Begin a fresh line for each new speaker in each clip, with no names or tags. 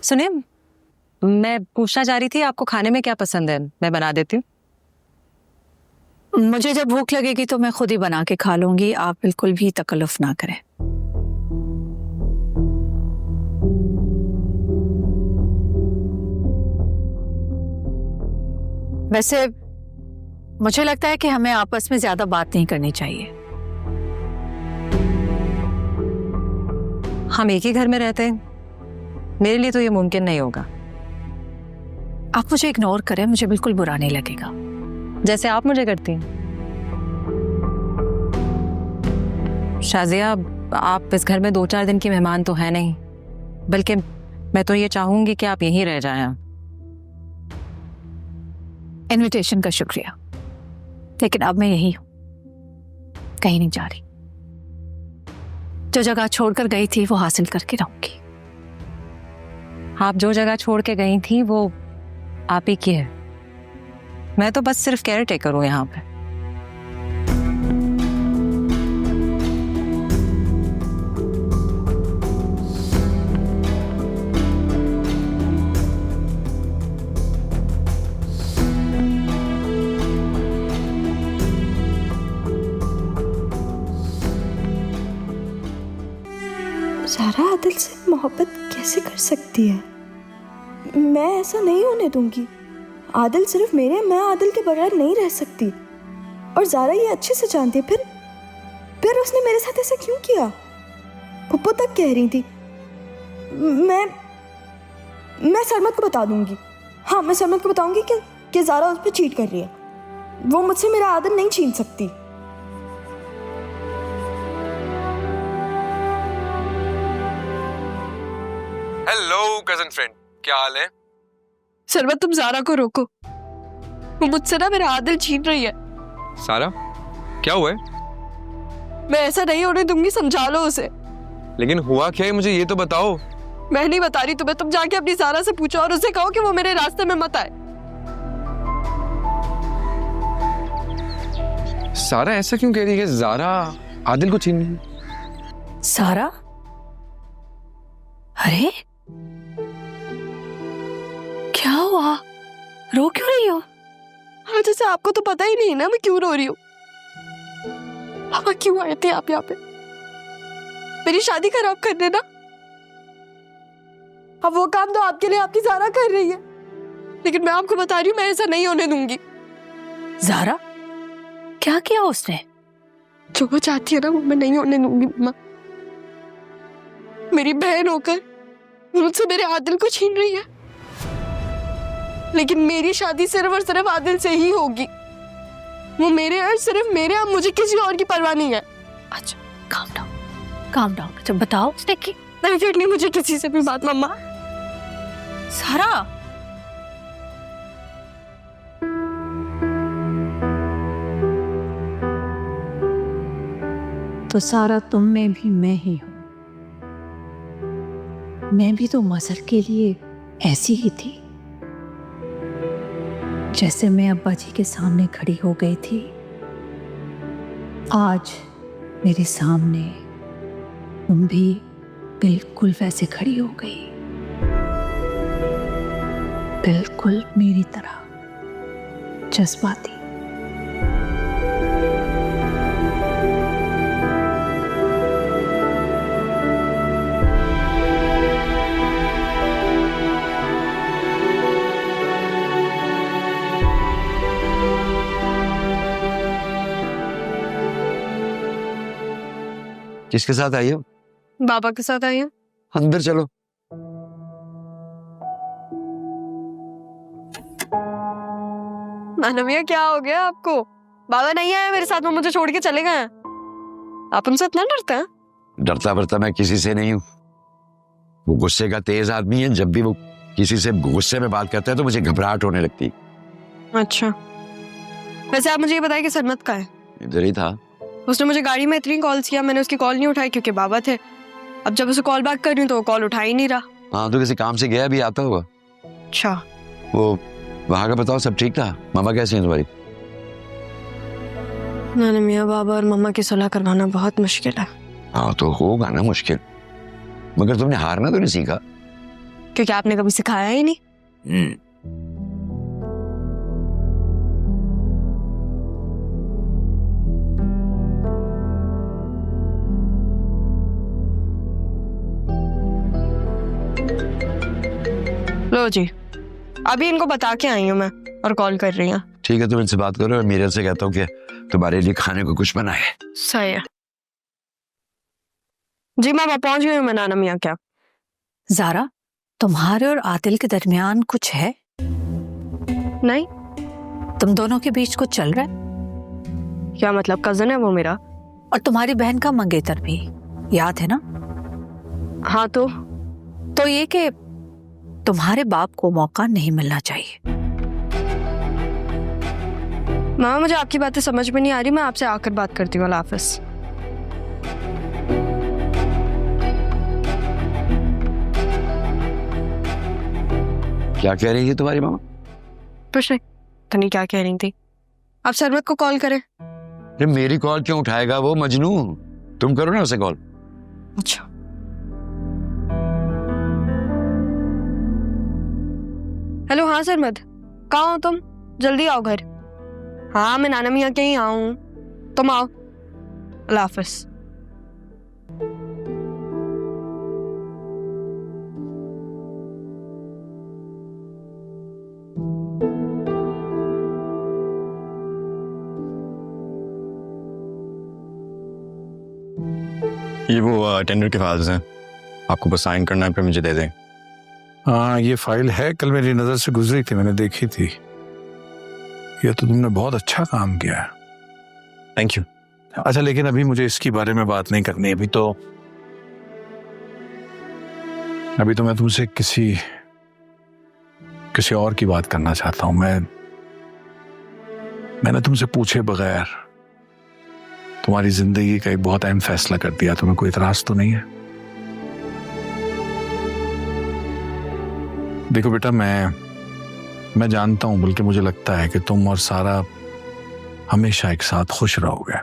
सुनिए, मैं पूछना चाह रही थी आपको खाने में क्या पसंद है, मैं बना देती हूँ।
मुझे जब भूख लगेगी तो मैं खुद ही बना के खा लूंगी, आप बिल्कुल भी तकल्लुफ ना करें। वैसे मुझे लगता है कि हमें आपस में ज्यादा बात नहीं करनी चाहिए।
हम एक ही घर में रहते हैं, मेरे लिए तो ये मुमकिन नहीं होगा।
आप मुझे इग्नोर करें, मुझे बिल्कुल बुरा नहीं लगेगा,
जैसे आप मुझे करती हैं। शाजिया, आप इस घर में 2-4 दिन की मेहमान तो है नहीं, बल्कि मैं तो ये चाहूंगी कि आप यहीं रह जाएं।
इनविटेशन का शुक्रिया, लेकिन अब मैं यही हूं, कहीं नहीं जा रही। जो जगह छोड़कर गई थी वो हासिल करके रहूंगी।
आप जो जगह छोड़ के गई थी वो आप ही की है, मैं तो बस सिर्फ केयर टेकर हूं यहाँ पे।
ज़ारा आदिल से मोहब्बत कैसे कर सकती है? मैं ऐसा नहीं होने दूंगी। आदिल सिर्फ मेरे, मैं आदिल के बगैर नहीं रह सकती। और ज़ारा ये अच्छे से जानती है। फिर उसने मेरे साथ ऐसा क्यों किया? पप्पू तक कह रही थी। मैं सरमत को बता दूंगी। हाँ, मैं सरमत को बताऊंगी कि ज़ारा उस पर चीट कर रही है। वो मुझसे मेरा आदिल नहीं छीन सकती।
हेलो कजन फ्रेंड, क्या हाल है?
सरवत, तुम ज़ारा को रोको, वो मुझसे ना मेरा आदिल छीन रही है।
सारा, क्या हुआ है?
मैं ऐसा नहीं होने दूंगी, समझा लो उसे।
लेकिन हुआ क्या है, मुझे ये तो बताओ।
मैं नहीं बता रही तुम्हें, तुम जाके अपनी ज़ारा से पूछो और उसे कहो कि वो मेरे रास्ते में मत आए।
सारा ऐसा क्यों कह रही है? ज़ारा आदिल को छीन रही है।
सारा? अरे क्या हुआ, रो क्यों रही हो?
हाँ, जैसे आपको तो पता ही नहीं ना मैं क्यों रो रही हूँ। पापा क्यों आए थे आप यहाँ पे? मेरी शादी खराब करने ना। अब वो काम तो आपके लिए आपकी ज़ारा कर रही है, लेकिन मैं आपको बता रही हूँ मैं ऐसा नहीं होने दूंगी।
ज़ारा, क्या किया उसने?
जो वो चाहती है ना वो मैं नहीं होने दूंगी मम्मा। मेरी बहन होकर मुझसे मेरे आदिल को छीन रही है, लेकिन मेरी शादी सिर्फ और सिर्फ आदिल से ही होगी। वो मेरे और सिर्फ मेरे, अब मुझे किसी और की परवाह नहीं है।
अच्छा, काम डाउन। अच्छा बताओ उसने की?
नहीं करनी मुझे किसी से भी बात मम्मा।
सारा, तो सारा तुम में भी मैं ही हूं। मैं भी तो मजहर के लिए ऐसी ही थी, जैसे मैं अब्बा जी के सामने खड़ी हो गई थी, आज मेरे सामने तुम भी बिल्कुल वैसे खड़ी हो गई, बिल्कुल मेरी तरह जज्बाती।
किसके साथ आई हो?
बाबा के साथ आई हूँ।
अंदर चलो।
मानविया, क्या हो गया आपको? बाबा नहीं आया मेरे साथ, वो मुझे छोड़ के चले गए। आप उनसे इतना डरते हैं?
डरता बरता मैं किसी से नहीं हूँ। वो गुस्से का तेज आदमी है, जब भी वो किसी से गुस्से में बात करता है तो मुझे घबराहट होने लगती।
अच्छा, वैसे आप मुझे ये बताइए कि सरमत का है?
इधर ही था।
उसने मुझे गाड़ी में इतनी कॉल्स किया, मैंने उसकी कॉल नहीं उठाई क्योंकि बाबा थे। अब जब उसे कॉल बैक कर रही हूँ तो वो कॉल उठा ही नहीं रहा।
हाँ, तो किसी काम से गया भी आता होगा।
अच्छा,
वो वहां का बताओ, सब ठीक था? मामा कैसी है तुम्हारी?
मैंने मियाँ बाबा और मम्मा की सुलह करवाना बहुत मुश्किल है।
हाँ, तो होगा ना मुश्किल, मगर तुमने हारना तो नहीं सीखा।
क्योंकि आपने कभी सिखाया ही नहीं। लो जी, अभी इनको बता के आई हूँ मैं और कॉल कर रही हूँ।
ठीक है, तुम इनसे बात करो और मीरा से कहता हूँ कि तुम्हारे लिए खाने को कुछ बनाए।
सही है जी, मैं पहुंच गई हूँ। मैं नाना मियाँ क्या।
ज़ारा, तुम्हारे और आदिल के दरमियान कुछ है?
नहीं।
तुम दोनों के बीच कुछ चल रहा है?
क्या मतलब? कजन है वो मेरा।
और तुम्हारी बहन का मंगेतर भी, याद है ना?
हाँ
तो ये कि तुम्हारे बाप को मौका नहीं मिलना चाहिए।
मामा, मुझे आपकी बातें समझ में नहीं आ रही। मैं आपसे आकर बात करती हूँ। अल्लाह हाफिज।
क्या कह रही है तुम्हारी मामा?
कुछ नहीं, तो नहीं क्या कह रही थी। आप सरवत को कॉल करें।
अरे मेरी कॉल क्यों उठाएगा वो मजनू? तुम करो ना उसे कॉल।
अच्छा। हेलो, हाँ सरमद, कहाँ हो तुम? जल्दी आओ घर। हाँ, मैं नाना मियाँ के ही आऊँ, तुम आओ। अल्लाह हाफिज।
ये वो टेंडर के फाइल्स हैं, आपको बस साइन करना है, फिर मुझे दे दें।
हाँ, ये फाइल है, कल मेरी नज़र से गुजरी थी, मैंने देखी थी। ये तो तुमने बहुत अच्छा काम किया है।
Thank you.
अच्छा, लेकिन अभी मुझे इसके बारे में बात नहीं करनी। अभी तो मैं तुमसे किसी और की बात करना चाहता हूँ। मैंने तुमसे पूछे बगैर तुम्हारी जिंदगी का एक बहुत अहम फैसला कर दिया। तुम्हें कोई इतराज तो नहीं है? देखो बेटा, मैं जानता हूं, बल्कि मुझे लगता है कि तुम और सारा हमेशा एक साथ खुश रहोगे।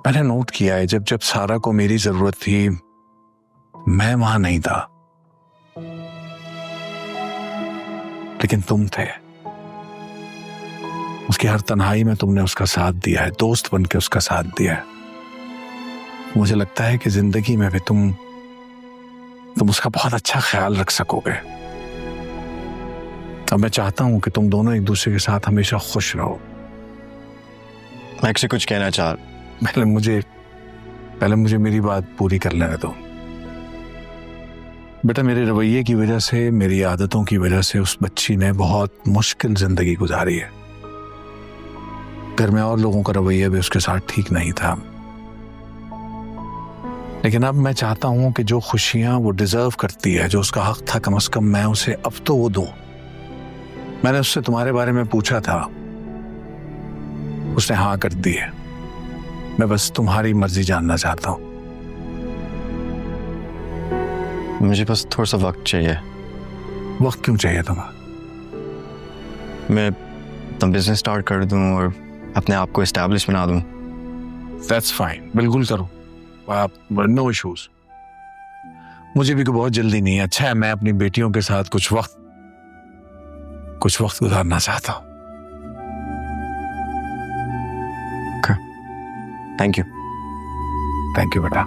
मैंने नोट किया है, जब सारा को मेरी जरूरत थी, मैं वहां नहीं था, लेकिन तुम थे। उसकी हर तन्हाई में तुमने उसका साथ दिया है, दोस्त बनके उसका साथ दिया है। मुझे लगता है कि जिंदगी में भी तुम उसका बहुत अच्छा ख्याल रख सकोगे। अब मैं चाहता हूं कि तुम दोनों एक दूसरे के साथ हमेशा खुश रहो।
मैं आपसे कुछ कहना चाह।
पहले मुझे मेरी बात पूरी कर लेने दो। बेटा, मेरे रवैये की वजह से, मेरी आदतों की वजह से उस बच्ची ने बहुत मुश्किल जिंदगी गुजारी है। घर में और लोगों का रवैया भी उसके साथ ठीक नहीं था, लेकिन अब मैं चाहता हूं कि जो खुशियां वो डिजर्व करती है, जो उसका हक था, कम से कम मैं उसे अब तो वो दूं। मैंने उससे तुम्हारे बारे में पूछा था, उसने हाँ कर दी है। मैं बस तुम्हारी मर्जी जानना चाहता हूं।
मुझे बस थोड़ा सा वक्त चाहिए।
वक्त क्यों चाहिए तुम्हें?
मैं अपना बिजनेस स्टार्ट कर दूं और अपने आप को एस्टैब्लिश बना दूं।
That's fine, बिल्कुल करो आप, नो इश्यूज। मुझे भी कोई बहुत जल्दी नहीं है। अच्छा है, मैं अपनी बेटियों के साथ कुछ वक्त गुजारना चाहता हूं।
Thank you.
थैंक यू बेटा।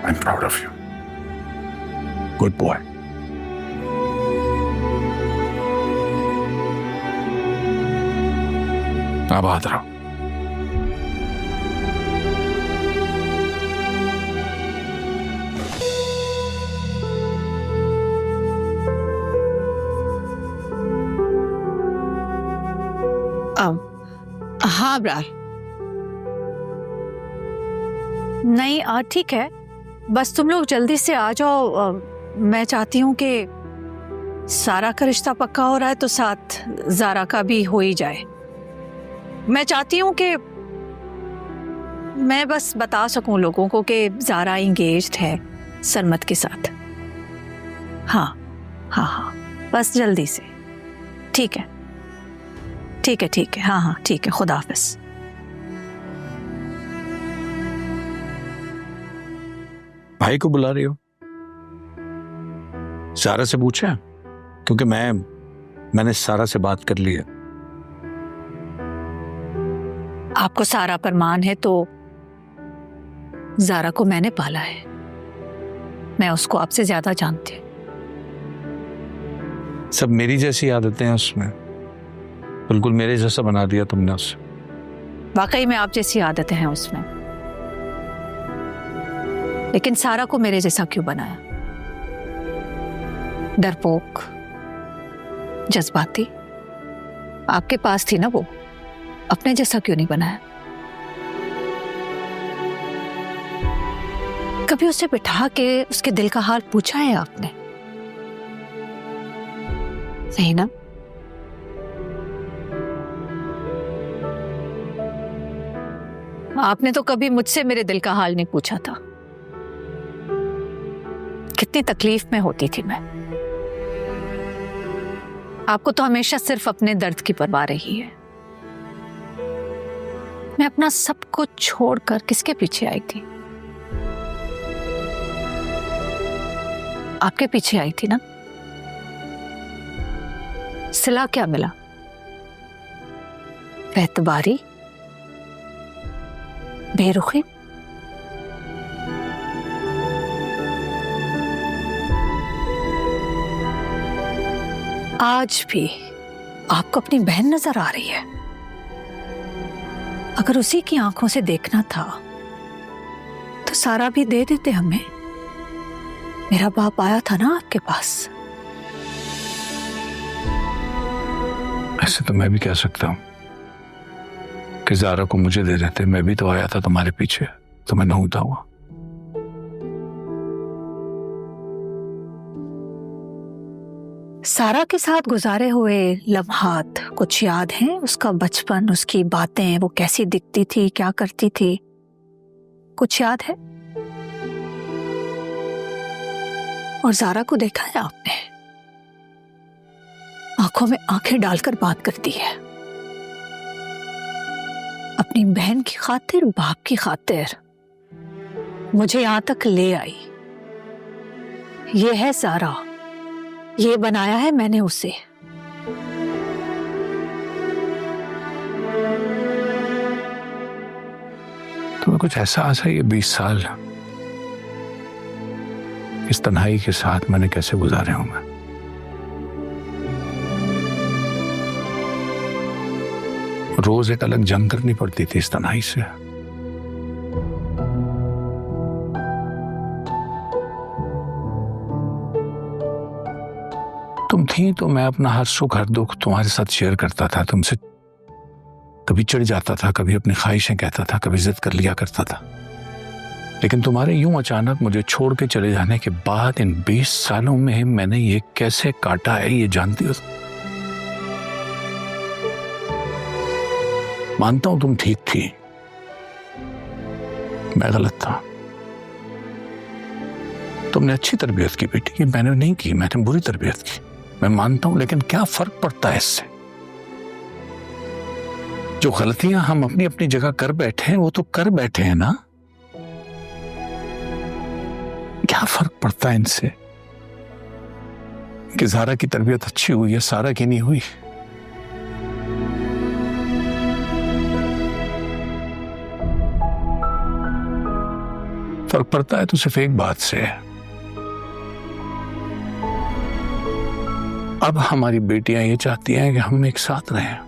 I'm proud of you. Good boy. आबाद रहो।
हाँ ब्रा, नहीं ठीक है, बस तुम लोग जल्दी से आ जाओ। मैं चाहती हूँ कि सारा का रिश्ता पक्का हो रहा है तो साथ ज़ारा का भी हो ही जाए। मैं चाहती हूँ कि मैं बस बता सकूं लोगों को कि ज़ारा इंगेज्ड है सरमद के साथ। हाँ हाँ हाँ, बस जल्दी से। ठीक है ठीक है, हाँ हाँ ठीक है, खुदा हाफिज।
भाई को बुला रही हो? सारा से पूछा? क्योंकि मैंने सारा से बात कर ली है।
आपको सारा पर मान है तो जारा को मैंने पाला है, मैं उसको आपसे ज्यादा जानती हूँ।
सब मेरी जैसी आदतें हैं उसमें, बिल्कुल मेरे जैसा बना दिया तुमने उसे।
वाकई में आप जैसी आदतें हैं उसमें, लेकिन सारा को मेरे जैसा क्यों बनाया? डरपोक, जज्बाती, आपके पास थी ना वो, अपने जैसा क्यों नहीं बनाया? कभी उसे बिठा के उसके दिल का हाल पूछा है आपने? नहीं ना? आपने तो कभी मुझसे मेरे दिल का हाल नहीं पूछा था। कितनी तकलीफ में होती थी मैं। आपको तो हमेशा सिर्फ अपने दर्द की परवाह रही है। मैं अपना सब कुछ छोड़कर किसके पीछे आई थी? आपके पीछे आई थी ना? सिला क्या मिला? एतबारी, बेरुखी। आज भी आपको अपनी बहन नजर आ रही है। अगर उसी की आंखों से देखना था तो सारा भी दे देते हमें। मेरा बाप आया था ना आपके पास।
ऐसे तो मैं भी कह सकता हूँ कि जारा को मुझे दे देते, मैं भी तो आया था तुम्हारे पीछे, तो मैं नहूता हुआ।
सारा के साथ गुजारे हुए लम्हात कुछ याद हैं? उसका बचपन, उसकी बातें, वो कैसी दिखती थी, क्या करती थी, कुछ याद है? और जारा को देखा है आपने? आंखों में आंखें डालकर बात करती है। अपनी बहन की खातिर, बाप की खातिर मुझे यहां तक ले आई। ये है जारा, ये बनाया है मैंने उसे।
तुम्हें कुछ एहसास है ये 20 साल इस तन्हाई के साथ मैंने कैसे गुजारे होंगे? रोज एक अलग जंग करनी पड़ती थी इस तन्हाई से। तुम थी तो मैं अपना हर सुख हर दुख तुम्हारे साथ शेयर करता था, तुमसे कभी चिढ़ जाता था, कभी अपनी ख्वाहिशें कहता था, कभी जिद कर लिया करता था। लेकिन तुम्हारे यूं अचानक मुझे छोड़ के चले जाने के बाद इन 20 सालों में मैंने ये कैसे काटा है, ये जानती हो? मानता हूं तुम ठीक थी, मैं गलत था। तुमने अच्छी तरबियत की बेटी की, मैंने नहीं की, मैंने बुरी तरबियत की, मैं मानता हूं। लेकिन क्या फर्क पड़ता है इससे? जो गलतियां हम अपनी अपनी जगह कर बैठे हैं वो तो कर बैठे हैं ना। क्या फर्क पड़ता है इनसे कि जारा की तरबियत अच्छी हुई है, सारा की नहीं हुई? फर्क पड़ता है तो सिर्फ एक बात से है, अब हमारी बेटियां ये चाहती हैं कि हम एक साथ रहें,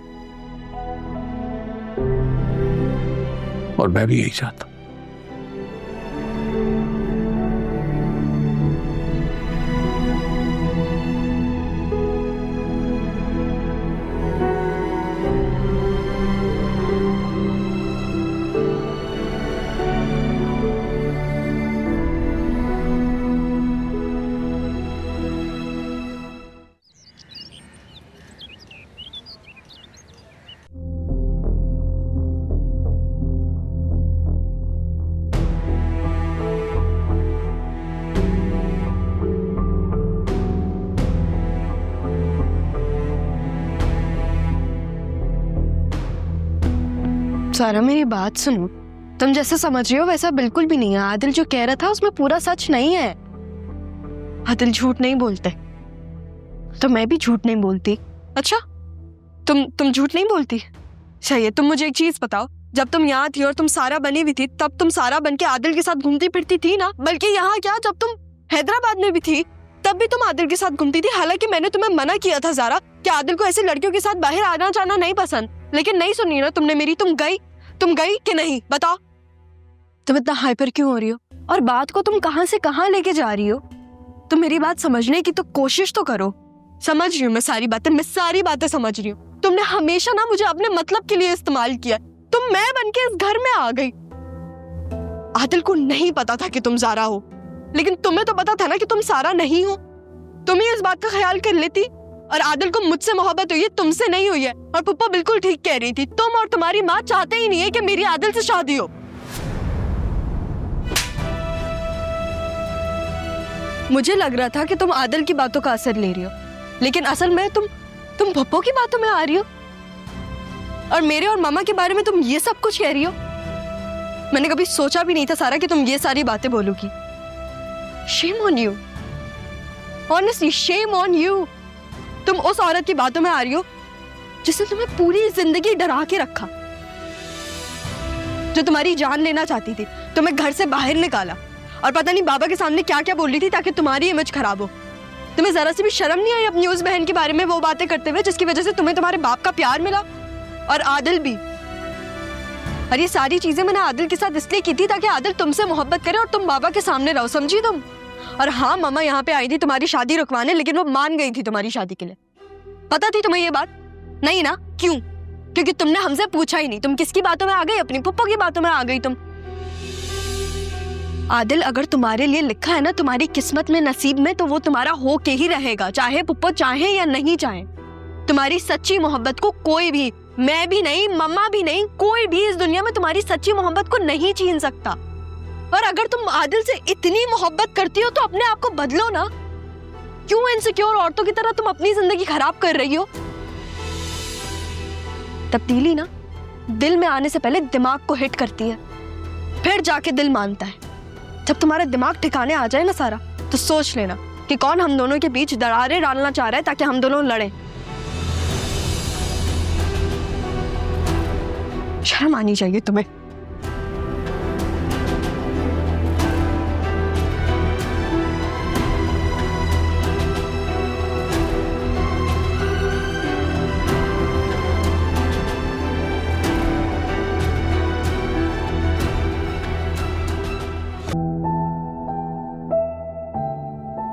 और मैं भी यही चाहता हूं।
सारा मेरी बात सुनो, तुम जैसे समझ रही हो वैसा बिल्कुल भी नहीं है। आदिल जो कह रहा था उसमें पूरा सच नहीं है। आदिल झूठ नहीं बोलते, तो मैं भी झूठ नहीं बोलती। अच्छा, तुम झूठ नहीं बोलती? चाहिए तुम मुझे एक चीज बताओ, जब तुम यहाँ थी और तुम सारा बनी हुई थी, तब तुम सारा बन के आदिल के साथ घूमती फिरती थी ना? बल्कि यहाँ क्या, जब तुम हैदराबाद में भी थी तब भी तुम आदिल के साथ घूमती थी। हालांकि मैंने तुम्हें मना किया था ज़ारा कि आदिल को ऐसे लड़कियों के साथ बाहर आना जाना नहीं पसंद, लेकिन नहीं सुनी ना तुमने मेरी। तुम गई कि नहीं? बताओ, तुम इतना हाइपर क्यों हो रही हो? और बात को तुम कहाँ से कहाँ लेके जा रही हो? तुम मेरी बात समझने की तो कोशिश तो करो। समझ रही हूँ मैं सारी बातें समझ रही हूँ। तुमने हमेशा ना मुझे अपने मतलब के लिए इस्तेमाल किया। तुम मैं बन के इस घर में आ गई। आदिल को नहीं पता था कि तुम ज़ारा हो, लेकिन तुम्हें तो पता था ना कि तुम सारा नहीं हो। तुम ही इस बात का ख्याल कर लेती। और आदिल को मुझसे मोहब्बत हुई है, तुमसे नहीं हुई है। और पप्पा बिल्कुल ठीक कह रही थी, तुम और तुम्हारी माँ चाहते ही नहीं है कि मेरी आदिल से शादी हो। मुझे लग रहा था कि तुम आदिल की बातों का असर ले रही हो, लेकिन असल में तुम पप्पो की बातों में आ रही हो। और मेरे और मामा के बारे में तुम ये सब कुछ कह रही हो। मैंने कभी सोचा भी नहीं था सारा कि तुम ये सारी बातें बोलोगी। Shame on you. Honestly, shame on you. तुम उस औरत की बातों में आ रही हो जिसने तुम्हें पूरी जिंदगी डरा के रखा, जो तुम्हारी जान लेना चाहती थी, तुम्हें घर से बाहर निकाला और पता नहीं बाबा के सामने क्या क्या बोल रही थी ताकि तुम्हारी इमेज खराब हो। तुम्हें जरा सी भी शर्म नहीं आई अपनी उस बहन के बारे में वो बातें करते हुए जिसकी वजह से तुम्हें तुम्हारे बाप का प्यार मिला और आदिल भी। और ये सारी चीजें मैंने आदिल के साथ इसलिए की थी ताकि आदिल तुमसे मोहब्बत करे और तुम बाबा के सामने रहो, समझी तुम? और हाँ, मामा यहाँ पे आई थी तुम्हारी शादी रुकवाने, लेकिन वो मान गई थी तुम्हारी शादी के लिए। पता थी तुम्हें ये बात? नहीं ना? क्यों? क्योंकि तुमने हमसे पूछा ही नहीं। तुम किसकी बातों में आ गई? अपनी पुप्पो की बातों में आ गई तुम। आदिल अगर तुम्हारे लिए लिखा है ना तुम्हारी किस्मत में, नसीब में, तो वो तुम्हारा हो के ही रहेगा, चाहे पुप्पो चाहे या नहीं चाहे। तुम्हारी सच्ची मोहब्बत को कोई भी, मैं भी नहीं, मम्मा भी नहीं, कोई भी इस दुनिया में तुम्हारी सच्ची मोहब्बत को नहीं छीन सकता। और अगर तुम आदिल से इतनी मोहब्बत करती हो तो अपने आप को बदलो ना। क्यों इनसिक्योर औरतों की तरह तुम अपनी जिंदगी खराब कर रही हो? तब्दीली ना दिल में आने से पहले दिमाग को हिट करती है, फिर जाके दिल मानता है। जब तुम्हारा दिमाग ठिकाने आ जाए ना सारा, तो सोच लेना कि कौन हम दोनों के बीच दरारें डालना चाह रहा है ताकि हम दोनों लड़ें। शर्म आनी चाहिए तुम्हें।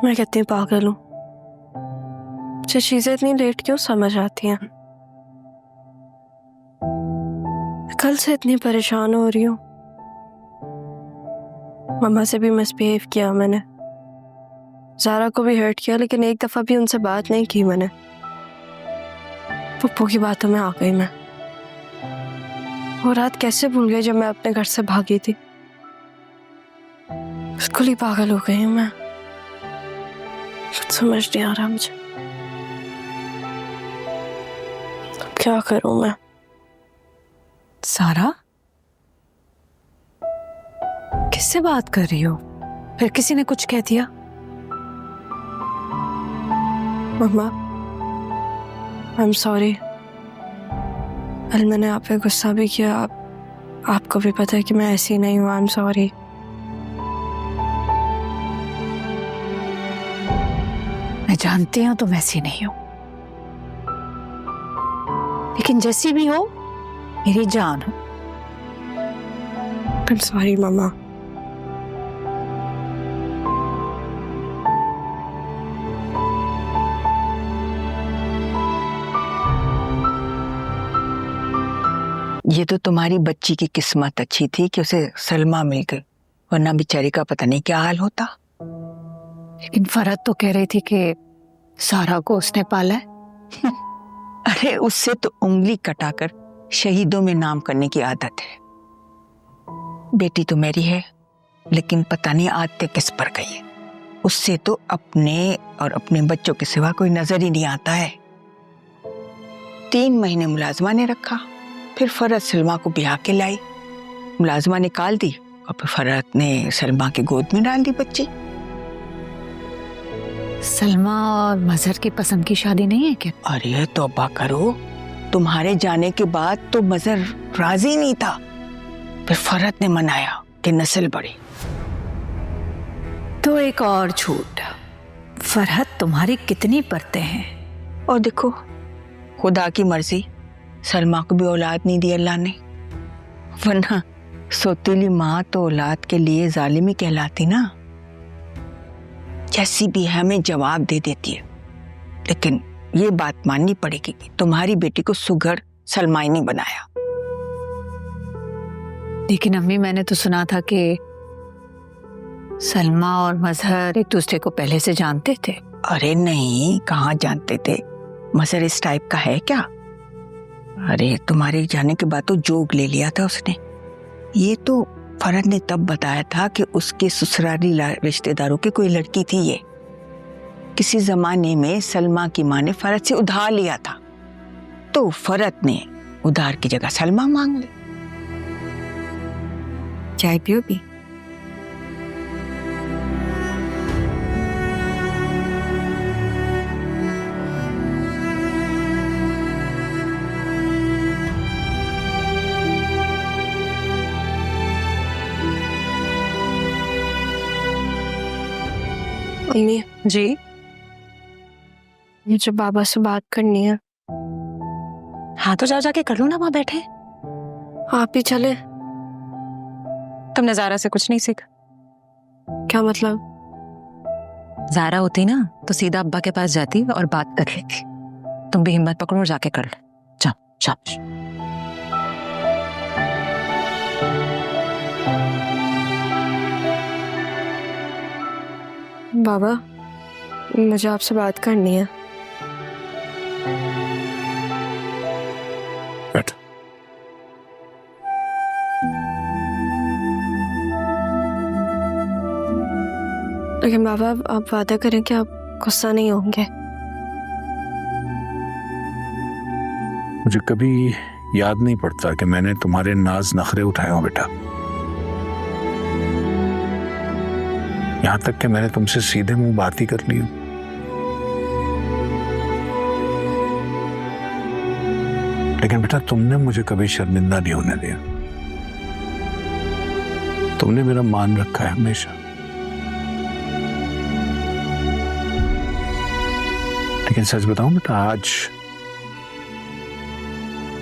मैं कितनी पागल हूँ, मुझे चीजें इतनी लेट क्यों समझ आती हैं। कल से इतनी परेशान हो रही हूँ। मम्मा से भी मिसबिहेव किया मैंने, ज़ारा को भी हर्ट किया, लेकिन एक दफा भी उनसे बात नहीं की मैंने। पुप्पो की बातों में आ गई मैं। वो रात कैसे भूल गई जब मैं अपने घर से भागी थी। बिल्कुल ही पागल हो गई हूँ मैं, कुछ समझ नहीं आ रहा मुझे। अब क्या करूँ मैं?
सारा, किससे बात कर रही हो? फिर किसी ने कुछ कह दिया?
मम्मा, आई एम सॉरी। कल मैंने आप पे गुस्सा भी किया। आपको भी पता है कि मैं ऐसी नहीं हूँ। I am sorry.
मैं जानती हूँ तुम ऐसी नहीं हो, लेकिन जैसी भी हो मेरी जान हो।
आई एम सॉरी मम्मा।
ये तो तुम्हारी बच्ची की किस्मत अच्छी थी कि उसे सलमा मिल गई, वरना बेचारी का पता नहीं क्या हाल होता।
लेकिन फरहत तो कह रही थी कि सारा को उसने पाला है।
अरे उससे तो उंगली कटाकर शहीदों में नाम करने की आदत है। बेटी तो मेरी है, लेकिन पता नहीं आदतें किस पर गई है। उससे तो अपने और अपने बच्चों के सिवा कोई नजर ही नहीं आता है। 3 महीने मुलाजमा ने रखा फिर फरहत सलमा को ब्याह के लाई, मुलाजमा निकाल दी और फिर फरहत ने सलमा की गोद में डाल दी बच्ची।
सलमा और मजहर की पसंद की शादी नहीं है क्या?
अरे तौबा करो, तुम्हारे जाने के बाद तो मजहर राजी नहीं था, फिर फरहत ने मनाया कि नस्ल बढ़े।
तो एक और झूठ, फरहत तुम्हारी कितनी परतें हैं।
और देखो, खुदा की मर्जी, सलमा को भी औलाद नहीं दी अल्लाह ने, वरना सौतीली माँ तो औलाद के लिए जालिमी कहलाती ना। जैसी भी है हमें जवाब दे देती है, लेकिन ये बात माननी पड़ेगी कि तुम्हारी बेटी को सुघड़ सलमा ही नहीं बनाया।
लेकिन अम्मी, मैंने तो सुना था कि सलमा और मजहर एक दूसरे को पहले से जानते थे।
अरे नहीं, कहाँ जानते थे, मजहर इस टाइप का है क्या? अरे तुम्हारे जाने के बाद तो जोग ले लिया था उसने। ये तो फरहत ने तब बताया था कि उसके ससुराली रिश्तेदारों की कोई लड़की थी। ये किसी जमाने में सलमा की माँ ने फरहत से उधार लिया था, तो फरहत ने उधार की जगह सलमा मांग ली।
चाय पियोगी?
अम्मी
जी,
मुझे बाबा से बात करनी है।
हाँ तो जाके कर लो ना, वहां बैठे।
आप ही चले?
तुमने ज़ारा से कुछ नहीं सीखा?
क्या मतलब?
ज़ारा होती ना तो सीधा अब्बा के पास जाती और बात कर लेती। तुम भी हिम्मत पकड़ो और जाके कर ले। जाओ जाओ।
बाबा, मुझे आपसे बात करनी है।
बैठ।
लेकिन बाबा, आप वादा करें कि आप गुस्सा नहीं होंगे।
मुझे कभी याद नहीं पड़ता कि मैंने तुम्हारे नाज नखरे उठाए हो बेटा। यहां तक कि मैंने तुमसे सीधे मुंह बात ही कर ली। लेकिन बेटा, तुमने मुझे कभी शर्मिंदा नहीं होने दिया। तुमने मेरा मान रखा है हमेशा। लेकिन सच बताऊं बेटा,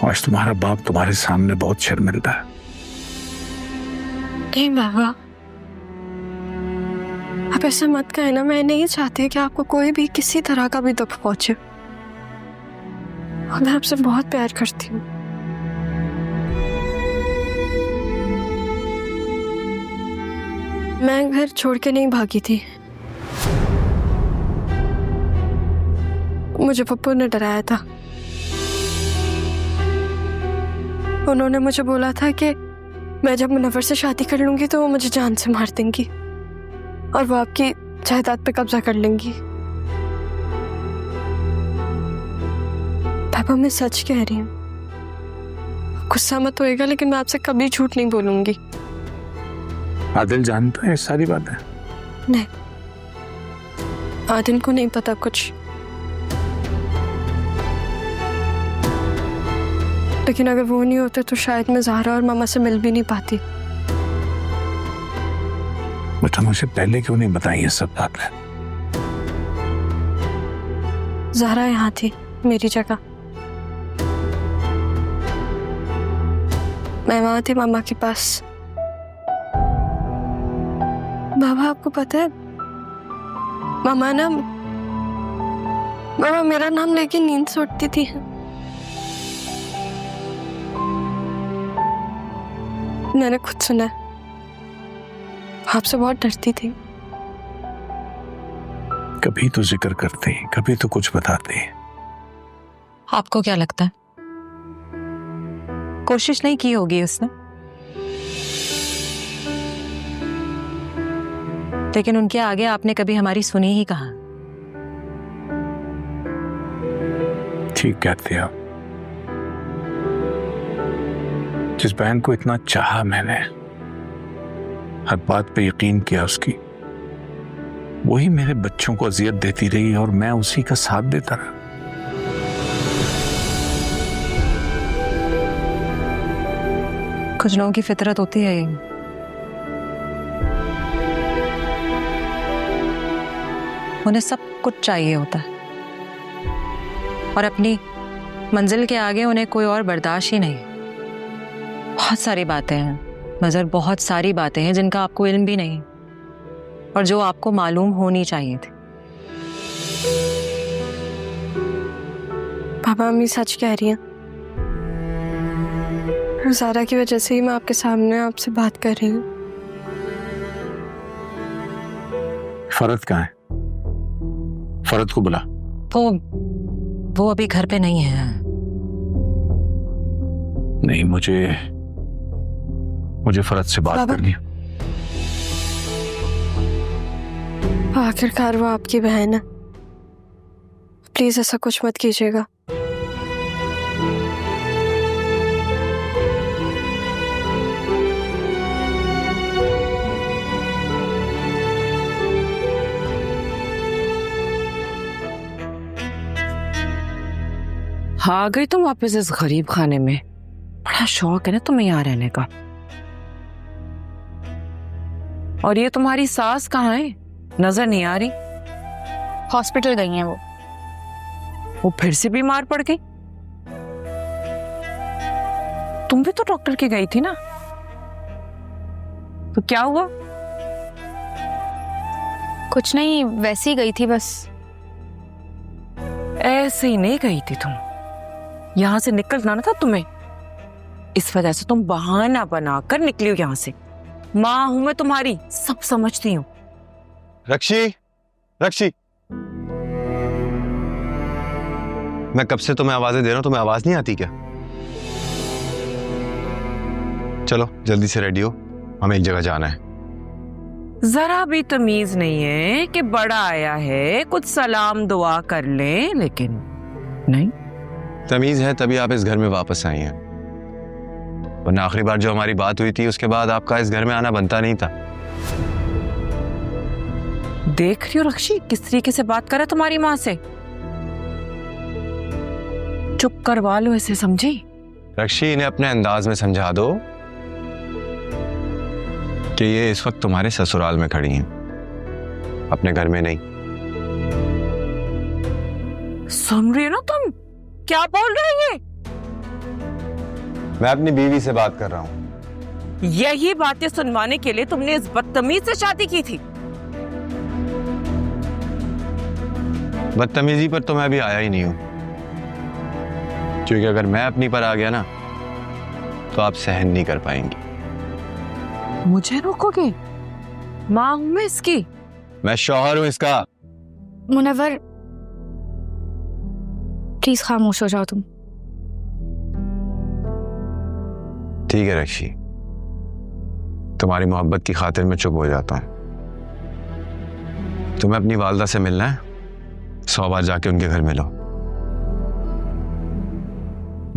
आज तुम्हारा बाप तुम्हारे सामने बहुत शर्मिंदा है।
नहीं बाबा, आप ऐसा मत कहें ना। मैं नहीं चाहती कि आपको कोई भी किसी तरह का भी दुख पहुंचे। मैं आपसे बहुत प्यार करती हूँ। मैं घर छोड़ के नहीं भागी थी। मुझे पप्पू ने डराया था। उन्होंने मुझे बोला था कि मैं जब मुनव्वर से शादी कर लूंगी तो वो मुझे जान से मार देंगी और वो आपकी जायदाद पे कब्जा कर लेंगी। पापा, मैं सच कह रही हूँ। गुस्सा मत होएगा, लेकिन मैं आपसे कभी झूठ नहीं बोलूंगी।
आदिल जानता है सारी बातें?
नहीं, आदिल को नहीं पता कुछ। लेकिन अगर वो नहीं होते तो शायद मैं ज़ारा और मामा से मिल भी नहीं पाती।
बेटा, मुझे पहले क्यों नहीं बताई ये सब बातें?
ज़ारा यहाँ थी मेरी जगह। मैं वहां थी मामा के पास। बाबा, आपको पता है, मामा मेरा नाम लेके नींद से उठती थी। मैंने खुद सुना है। आपसे बहुत डरती थी।
कभी तो जिक्र करते, कभी तो कुछ बताते।
आपको क्या लगता है कोशिश नहीं की होगी उसने? लेकिन उनके आगे आपने कभी हमारी सुनी ही कहा।
ठीक कहते हैं आप। जिस बहन को इतना चाहा मैंने, हर बात पे यकीन किया उसकी, वही मेरे बच्चों को अजियत देती रही और मैं उसी का साथ देता रहा।
कुछ लोगों की फितरत होती है ये। उन्हें सब कुछ चाहिए होता है और अपनी मंजिल के आगे उन्हें कोई और बर्दाश्त ही नहीं। बहुत सारी बातें हैं मज़र, बहुत सारी बातें हैं जिनका आपको इल्म भी नहीं और जो आपको मालूम होनी चाहिए थी।
पापा मम्मी सच कह रही हैं। ज़ारा की वजह से ही मैं आपके सामने आपसे बात कर रही हूँ।
फरद कहाँ है? फरद को बुला।
वो अभी घर पे नहीं है।
नहीं, मुझे फरद से बात करनी है।
आखिरकार वो आपकी बहन है, प्लीज ऐसा कुछ मत कीजिएगा।
आ गई तुम वापस इस गरीब खाने में। बड़ा शौक है ना तुम्हें यहाँ रहने का। और ये तुम्हारी सास कहाँ है? नजर नहीं आ रही।
हॉस्पिटल गई हैं वो
फिर से बीमार पड़ गई। तुम भी तो डॉक्टर के गई थी ना, तो क्या हुआ?
कुछ नहीं, वैसे ही गई थी बस।
ऐसे ही नहीं गई थी तुम, यहां से निकलना ना था तुम्हें। इस वजह से तुम बहाना बनाकर निकली हो यहां से। माँ हूं मैं तुम्हारी, सब समझती हूँ।
रक्षी, रक्षी, मैं कब से तुम्हें आवाजें दे रहा हूं, तुम्हें आवाज नहीं आती क्या? चलो जल्दी से रेडी हो, हमें एक जगह जाना है।
जरा भी तमीज नहीं है कि बड़ा आया है, कुछ सलाम दुआ कर ले, लेकिन नहीं।
तमीज है तभी आप इस घर में वापस आई हैं, वरना आखिरी बार जो हमारी बात हुई थी उसके बाद आपका इस घर में आना बनता नहीं था।
देख रही हो रक्षी किस तरीके से बात करे तुम्हारी माँ से। चुप करवा लो इसे, समझी?
रक्षी, इन्हें अपने अंदाज में समझा दो कि ये इस वक्त तुम्हारे ससुराल में खड़ी हैं, अपने घर में नहीं।
सुन रही हो ना तुम, क्या बोल रहे हैं ये?
मैं अपनी बीवी से बात कर रहा हूं।
यही बातें सुनवाने के लिए तुमने इस बदतमीज से शादी की थी।
बदतमीजी पर तो मैं अभी आया ही नहीं हूं, क्योंकि अगर मैं अपनी पर आ गया ना तो आप सहन नहीं कर पाएंगी।
मुझे रोकोगे? माँ हूं मैं इसकी।
मैं शौहर हूं इसका।
मुनव्वर प्लीज खामोश हो जाओ तुम।
ठीक है रक्षी, तुम्हारी मोहब्बत की खातिर मैं चुप हो जाता हूं। तुम्हें अपनी वालदा से मिलना है, 100 बार जाके उनके घर मिलो,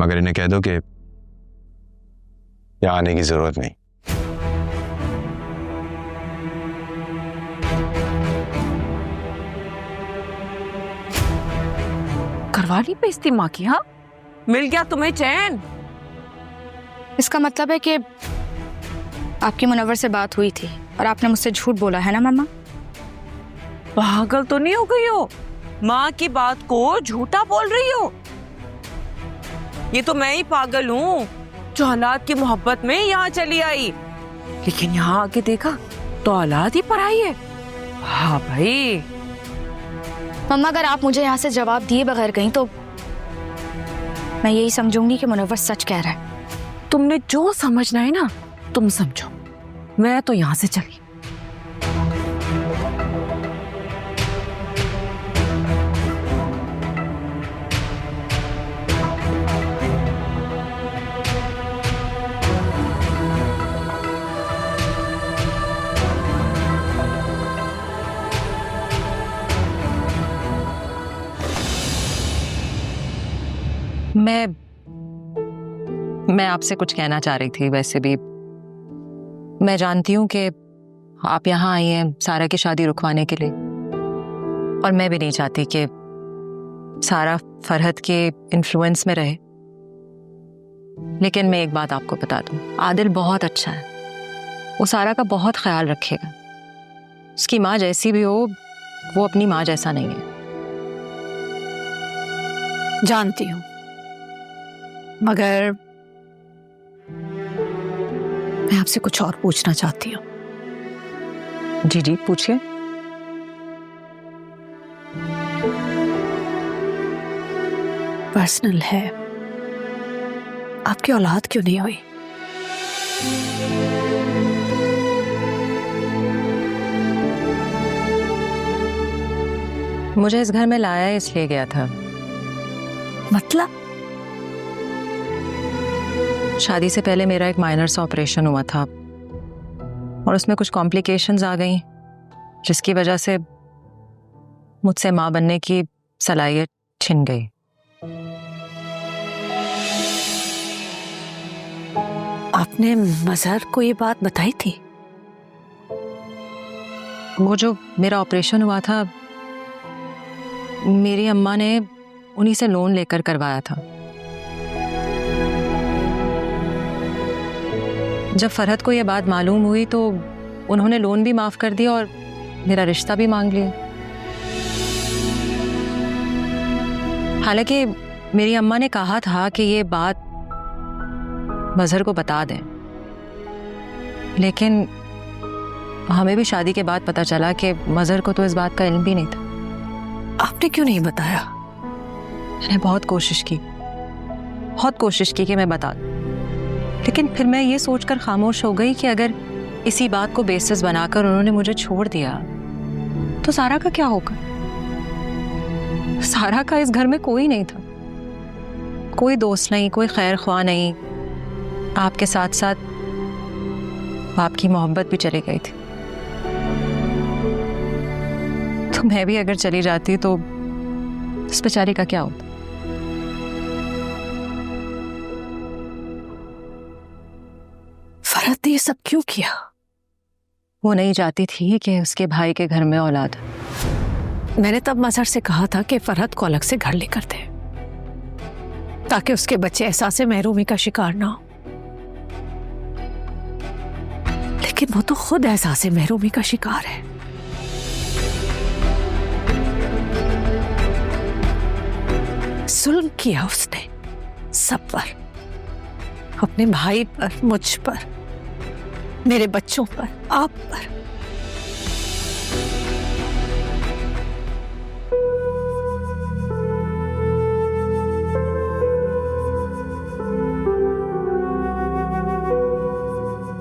मगर इन्हें कह दो कि यहां आने की जरूरत नहीं।
करवा ली बेइज्जती माँ की। हाँ, मिल गया तुम्हें चैन?
इसका मतलब है कि आपकी मुनव्वर से बात हुई थी और आपने मुझसे झूठ बोला है ना मम्मा?
पागल तो नहीं हो गई हो? माँ की बात को झूठा बोल रही हो? ये तो मैं ही पागल हूँ जो हालात की मोहब्बत में यहाँ चली आई, लेकिन यहाँ आके देखा तो औलाद ही पराई है। हाँ भाई।
मम्मा अगर आप मुझे यहाँ से जवाब दिए बगैर गई तो मैं यही समझूंगी कि मुनव्वर सच कह रहा है।
तुमने जो समझना है ना तुम समझो, मैं तो यहाँ से चली।
मैं आपसे कुछ कहना चाह रही थी। वैसे भी मैं जानती हूँ कि आप यहाँ आई हैं सारा की शादी रुकवाने के लिए, और मैं भी नहीं चाहती कि सारा फरहत के इन्फ्लुएंस में रहे। लेकिन मैं एक बात आपको बता दूं, आदिल बहुत अच्छा है, वो सारा का बहुत ख्याल रखेगा। उसकी माँ जैसी भी हो, वो अपनी माँ जैसा नहीं है।
जानती हूँ, मगर मैं आपसे कुछ और पूछना चाहती हूँ।
जी जी पूछिए।
पर्सनल है, आपकी औलाद क्यों नहीं हुई?
मुझे इस घर में लाया इसलिए गया था।
मतलब?
शादी से पहले मेरा एक माइनर सा ऑपरेशन हुआ था और उसमें कुछ कॉम्प्लिकेशंस आ गई, जिसकी वजह से मुझसे माँ बनने की सलाहियत छिन गई।
आपने मजहर को ये बात बताई थी?
वो जो मेरा ऑपरेशन हुआ था, मेरी अम्मा ने उन्हीं से लोन लेकर करवाया था। जब फरहत को ये बात मालूम हुई तो उन्होंने लोन भी माफ कर दिया और मेरा रिश्ता भी मांग लिया। हालांकि मेरी अम्मा ने कहा था कि ये बात मजहर को बता दें, लेकिन हमें भी शादी के बाद पता चला कि मजहर को तो इस बात का इल्म भी नहीं था।
आपने क्यों नहीं बताया?
मैंने बहुत कोशिश की कि मैं बता दूं, लेकिन फिर मैं ये सोचकर खामोश हो गई कि अगर इसी बात को बेसिस बनाकर उन्होंने मुझे छोड़ दिया तो सारा का क्या होगा? सारा का इस घर में कोई नहीं था, कोई दोस्त नहीं, कोई खैर ख्वाह नहीं। आपके साथ साथ आपकी मोहब्बत भी चली गई थी। तो मैं भी अगर चली जाती तो इस बेचारी का क्या होता?
फरहत ने ये सब क्यों किया?
वो नहीं चाहती थी कि उसके भाई के घर में औलाद।
मैंने तब मजहर से कहा था कि फरहत को अलग से घर लेकर दे, ताकि उसके बच्चे एहसास महरूमी का शिकार ना हो। लेकिन वो तो खुद एहसास महरूमी का शिकार है। जुल्म किया उसने सब पर, अपने भाई पर, मुझ पर, मेरे बच्चों पर, आप पर।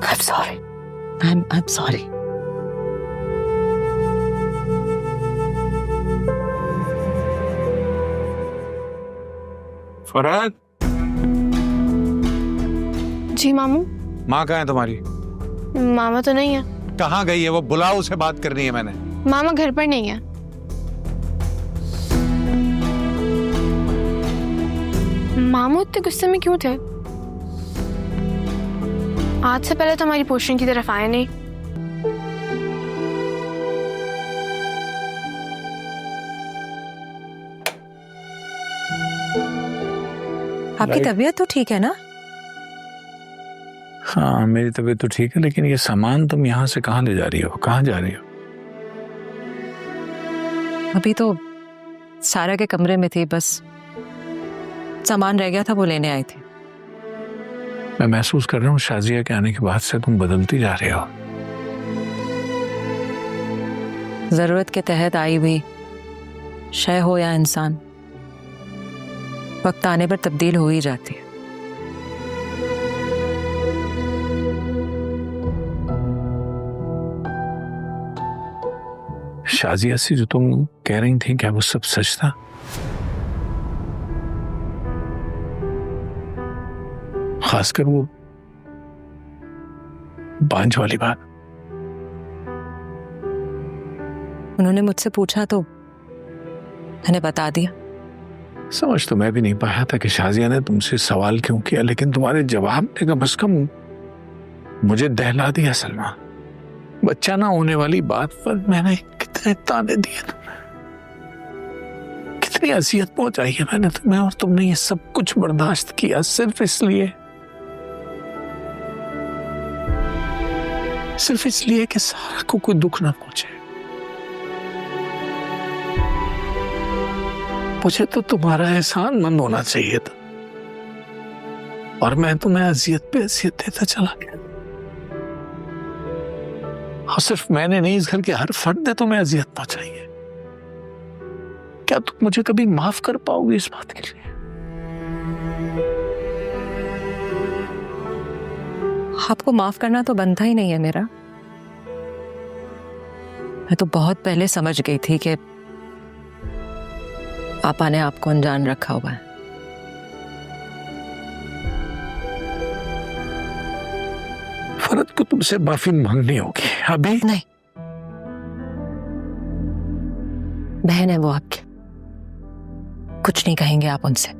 I'm sorry.
I'm sorry.
Farhat,
जी मामू।
माँ कहाँ है तुम्हारी?
मामा तो नहीं है।
कहाँ गई है वो? बुलाओ, उसे बात करनी है मैंने।
मामा घर पर नहीं है। मामू इतने गुस्से में क्यों थे? आज से पहले तो हमारी पोस्टिंग की तरफ आए नहीं।
आपकी तबीयत तो ठीक है ना?
हाँ, मेरी तबीयत तो ठीक है, लेकिन ये सामान तुम यहाँ से कहाँ ले जा रही हो? कहाँ जा रही हो?
अभी तो सारा के कमरे में थी, बस सामान रह गया था, वो लेने आई थी।
मैं महसूस कर रहा हूँ शाजिया के आने के बाद से तुम बदलती जा रहे हो।
जरूरत के तहत आई हुई शय हो या इंसान, वक्त आने पर तब्दील हो ही जाती है।
शाजिया से जो तुम कह रही थी, क्या वो सब सच था? खासकर वो बांझ वाली बात।
उन्होंने मुझसे पूछा तो मैंने बता दिया।
समझ तो मैं भी नहीं पाया था कि शाजिया ने तुमसे सवाल क्यों किया, लेकिन तुम्हारे जवाब ने कम से कम मुझे दहला दिया। सलमा, बच्चा ना होने वाली बात पर मैंने कितने ताने दिए तुम्हें, कितनी अजियत पहुंचाई है मैंने तुम्हें, और तुमने ये सब कुछ बर्दाश्त किया सिर्फ इसलिए कि सारा को कोई दुख ना पहुंचे। मुझे तो तुम्हारा एहसान मंद होना चाहिए था, और मैं तुम्हें अजियत पे अजियत देता चला गया। और सिर्फ मैंने नहीं, इस घर के हर फर्द ने तुम्हें अजियत पहुंचाई है। क्या तुम मुझे कभी माफ कर पाओगे इस बात के लिए?
आपको माफ करना तो बनता ही नहीं है मेरा। मैं तो बहुत पहले समझ गई थी कि पापा ने आपको अनजान रखा हुआ है।
फरद को तुमसे माफी मांगनी होगी अभी।
नहीं, बहन है वो आपकी, कुछ नहीं कहेंगे आप उनसे।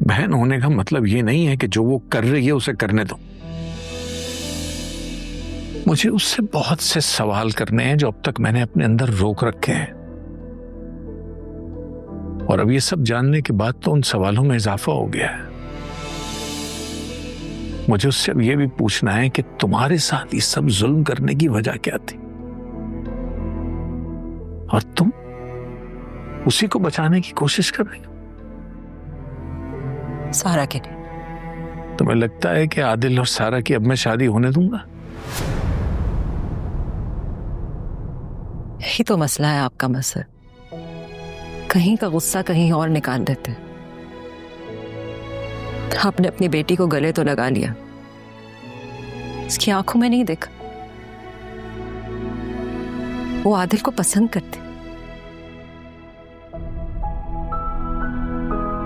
बहन होने का मतलब ये नहीं है कि जो वो कर रही है उसे करने दो। मुझे उससे बहुत से सवाल करने हैं जो अब तक मैंने अपने अंदर रोक रखे हैं, और अब ये सब जानने के बाद तो उन सवालों में इजाफा हो गया है। मुझे उससे अब ये भी पूछना है कि तुम्हारे साथ ये सब जुल्म करने की वजह क्या थी, और तुम उसी को बचाने की कोशिश कर रही हो।
सारा के लिए।
तुम्हें लगता है कि आदिल और सारा की अब मैं शादी होने दूंगा?
यही तो मसला है आपका। मसला कहीं का गुस्सा कहीं और निकाल देते। आपने अपनी बेटी को गले तो लगा लिया, इसकी आंखों में नहीं देखा वो आदिल को पसंद करती।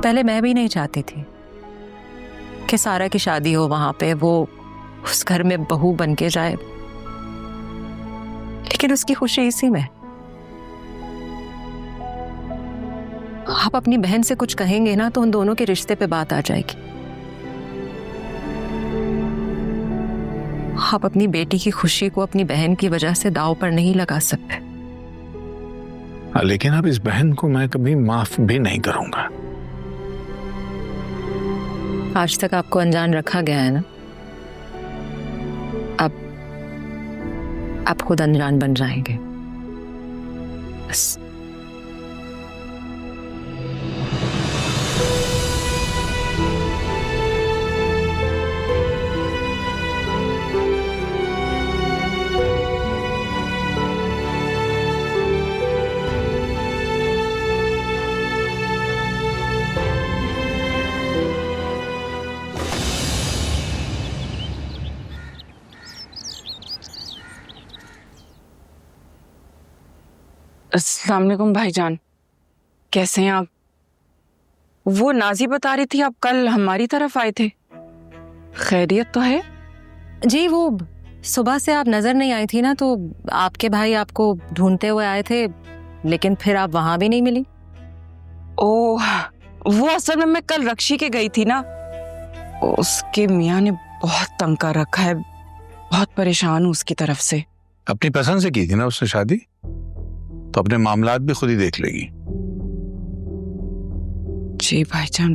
पहले मैं भी नहीं चाहती थी कि सारा की शादी हो वहां पे, वो उस घर में बहू बन के जाए, लेकिन उसकी खुशी इसी में। आप अपनी बहन से कुछ कहेंगे ना तो उन दोनों के रिश्ते पे बात आ जाएगी। आप अपनी बेटी की खुशी को अपनी बहन की वजह से दांव पर नहीं लगा सकते।
लेकिन अब इस बहन को मैं कभी माफ भी नहीं करूंगा।
आज तक आपको अनजान रखा गया है ना, अब आप खुद अनजान बन जाएंगे बस।
अस्सलाम वालेकुम भाईजान, कैसे हैं आप? वो नाजी बता रही थी आप कल हमारी तरफ आए थे, खैरियत तो है?
जी, वो सुबह से आप नजर नहीं आई थी ना, तो आपके भाई आपको ढूंढते हुए आए थे, लेकिन फिर आप वहां भी नहीं मिली।
ओह, वो असल में मैं कल रक्षी के गई थी ना, उसके मियाँ ने बहुत तंग कर रखा है, बहुत परेशान हूँ उसकी तरफ से।
अपनी पसंद से की थी ना उससे शादी, तो अपने मामलात भी खुद ही देख लेगी।
जी भाईजान,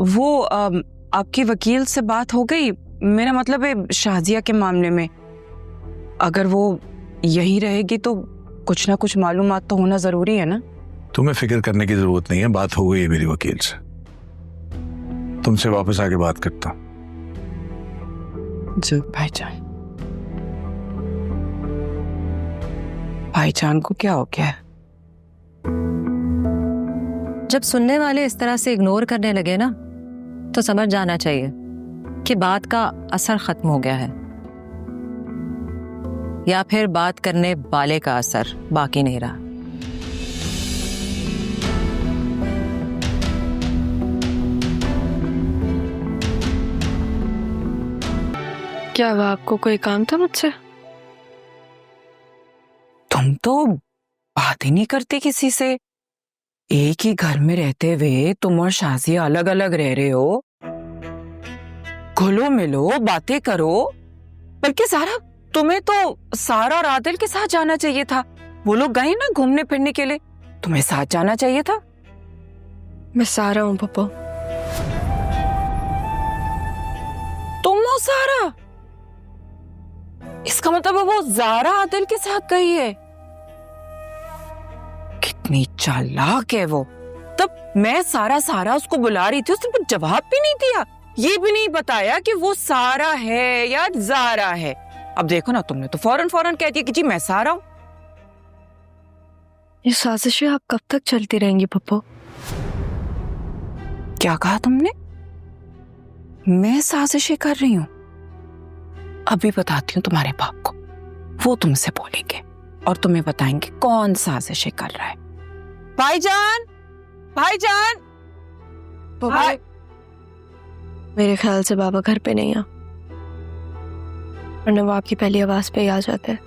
वो आपकी वकील से बात हो गई? मेरा मतलब है शाजिया के मामले में, अगर वो यहीं रहेगी तो कुछ ना कुछ मालूमात तो होना जरूरी है ना।
तुम्हें फिक्र करने की जरूरत नहीं है, बात हो गई है मेरी वकील से। तुमसे वापस आके बात करता हूँ।
जी भाईजान। भाईजान को क्या हो गया है?
जब सुनने वाले इस तरह से इग्नोर करने लगे ना, तो समझ जाना चाहिए कि बात का असर खत्म हो गया है, या फिर बात करने वाले का असर बाकी नहीं रहा।
क्या हुआ, आपको कोई काम था मुझसे?
तुम तो बात ही नहीं करती किसी से, एक ही घर में रहते हुए तुम और शाजिया अलग अलग रह रहे हो। घुलो मिलो, बातें करो। बल्कि सारा, तुम्हें तो सारा और आदिल के साथ जाना चाहिए था। वो लोग गए ना घूमने फिरने के लिए, तुम्हें साथ जाना चाहिए था।
मैं सारा हूँ पापा।
तुम हो सारा? इसका मतलब वो जारा आदिल के साथ गई है। कितनी चालाक है वो। तब मैं सारा उसको बुला रही थी, उसने कुछ जवाब भी नहीं दिया, ये भी नहीं बताया कि वो सारा है या जारा है। अब देखो ना, तुमने तो फौरन कह दिया कि जी मैं सारा हूं।
ये साजिशें आप कब तक चलती रहेंगी पापा?
क्या कहा तुमने? मैं साजिशें कर रही हूं? अभी बताती हूँ तुम्हारे बाप को, वो तुमसे बोलेंगे और तुम्हें बताएंगे कौन साजिशें कर रहा है। भाईजान, भाईजान,
पापा मेरे ख्याल से बाबा घर पे नहीं है, वरना वो आपकी पहली आवाज पे ही आ जाते हैं।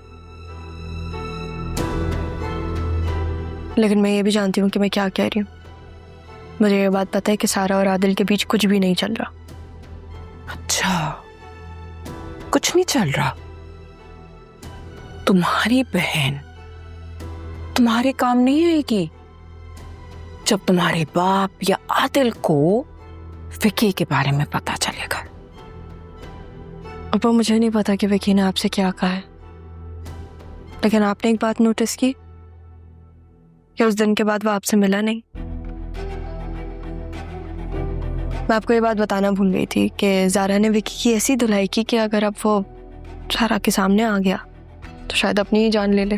लेकिन मैं ये भी जानती हूँ कि मैं क्या कह रही हूँ। मुझे ये बात पता है कि सारा और आदिल के बीच कुछ भी नहीं चल रहा।
अच्छा, कुछ नहीं चल रहा? तुम्हारी बहन तुम्हारे काम नहीं आएगी जब तुम्हारे बाप या आदिल को विकी के बारे में पता चलेगा।
अब मुझे नहीं पता कि विकी ने आपसे क्या कहा है, लेकिन आपने एक बात नोटिस की कि उस दिन के बाद वो आपसे मिला नहीं। मैं आपको ये बात बताना भूल गई थी कि ज़ारा ने विकी की ऐसी धुलाई की कि अगर अब वो सारा के सामने आ गया तो शायद अपनी ही जान ले ले।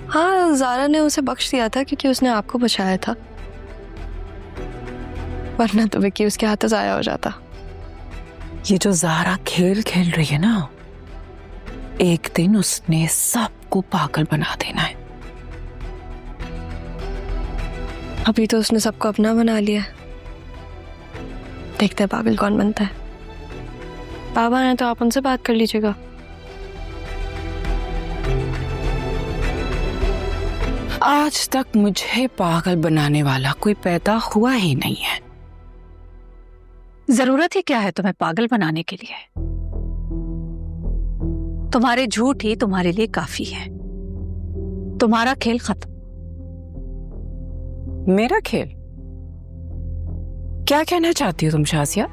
हाँ, ज़ारा ने उसे बख्श दिया था क्योंकि उसने आपको बचाया था, वरना तो विकी उसके हाथों ज़ाया हो जाता।
ये जो ज़ारा खेल खेल रही है ना, एक दिन उसने सबको पागल बना देना है।
अभी तो उसने सबको अपना बना लिया, देखते हैं पागल कौन बनता है। बाबा हैं तो आप उनसे बात कर लीजिएगा।
आज तक मुझे पागल बनाने वाला कोई पैदा हुआ ही नहीं है।
जरूरत ही क्या है तुम्हें पागल बनाने के लिए? तुम्हारे झूठ ही तुम्हारे लिए काफी है। तुम्हारा खेल खत्म।
मेरा खेल? क्या कहना चाहती हो तुम शाजिया?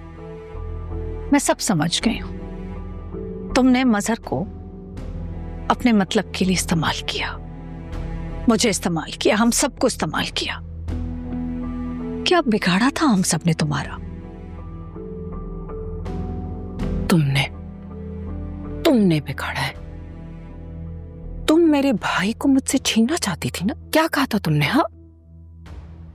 मैं सब समझ गई हूं। तुमने मजहर को अपने मतलब के लिए इस्तेमाल किया, मुझे इस्तेमाल किया, हम सबको इस्तेमाल किया। क्या बिगाड़ा था हम सब ने तुम्हारा?
तुमने बिगाड़ा है। तुम मेरे भाई को मुझसे छीनना चाहती थी ना? क्या कहा था तुमने? हाँ,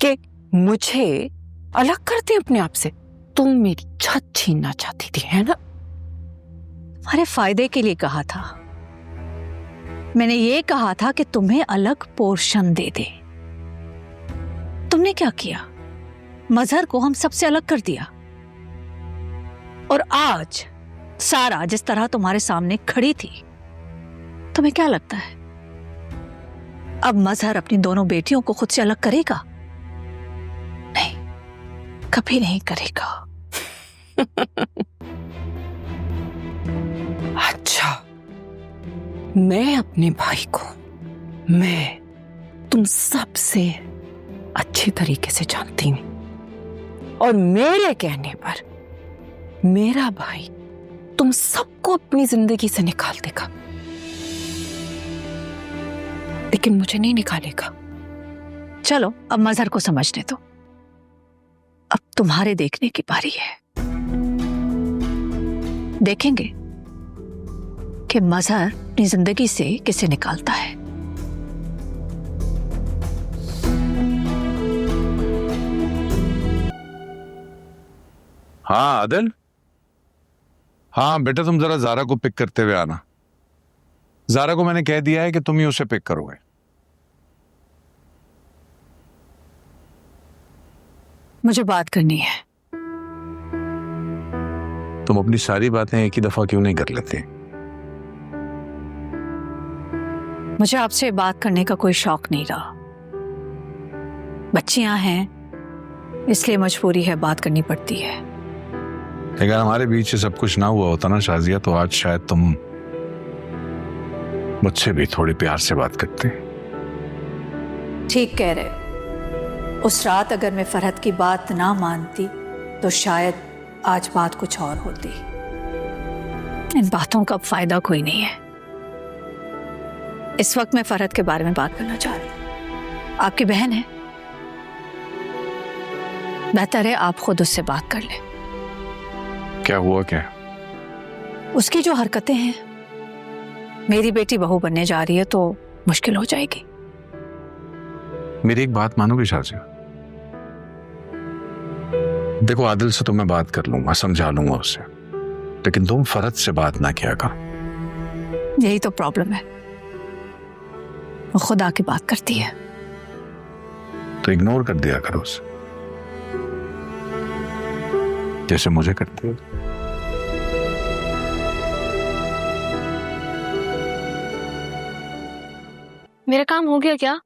कि मुझे अलग करते अपने आप से। तुम मेरी छत छीनना चाहती थी, है ना?
तुम्हारे फायदे के लिए कहा था। मैंने ये कहा था कि तुम्हें अलग पोर्शन दे दे। तुमने क्या किया? मजहर को हम सबसे अलग कर दिया। और आज सारा जिस तरह तुम्हारे सामने खड़ी थी, तुम्हें क्या लगता है अब मजहर अपनी दोनों बेटियों को खुद से अलग करेगा? नहीं, कभी नहीं करेगा।
अच्छा, मैं अपने भाई को तुम सबसे अच्छी तरीके से जानती हूं, और मेरे कहने पर मेरा भाई तुम सबको अपनी जिंदगी से निकाल देगा, लेकिन मुझे नहीं निकालेगा।
चलो, अब मजहर को समझने दो। अब तुम्हारे देखने की बारी है। देखेंगे कि मजहर अपनी जिंदगी से किसे निकालता है।
हाँ आदिल, हाँ बेटा, तुम जरा ज़ारा को पिक करते हुए आना। ज़ारा को मैंने कह दिया है कि तुम ही उसे पिक करोगे।
मुझे बात करनी है।
तुम अपनी सारी बातें एक ही दफा क्यों नहीं कर लेते?
मुझे आपसे बात करने का कोई शौक नहीं रहा। बच्चियां हैं, इसलिए मजबूरी है, बात करनी पड़ती है।
अगर हमारे बीच से सब कुछ ना हुआ होता ना शाजिया, तो आज शायद तुम मुझसे भी थोड़ी प्यार से बात करते।
ठीक कह रहे। उस रात अगर मैं फरहत की बात ना मानती तो शायद आज बात कुछ और होती। इन बातों का फायदा कोई नहीं है। इस वक्त मैं फरहत के बारे में बात करना चाह रही हूँ। आपकी बहन है, बेहतर है आप खुद उससे बात कर लें।
क्या हुआ क्या?
उसकी जो हरकतें हैं, मेरी बेटी बहू बनने जा रही है तो मुश्किल हो जाएगी।
मेरी एक बात मानोगे शाजिया? देखो, आदिल से तो मैं बात कर लूंगा, समझा लूंगा उसे, लेकिन तुम फरहत से बात ना किया कर।
यही तो प्रॉब्लम है, वो खुद आके बात करती है।
तो इग्नोर कर दिया करो उसे, जैसे मुझे करती हो।
मेरा काम हो गया क्या?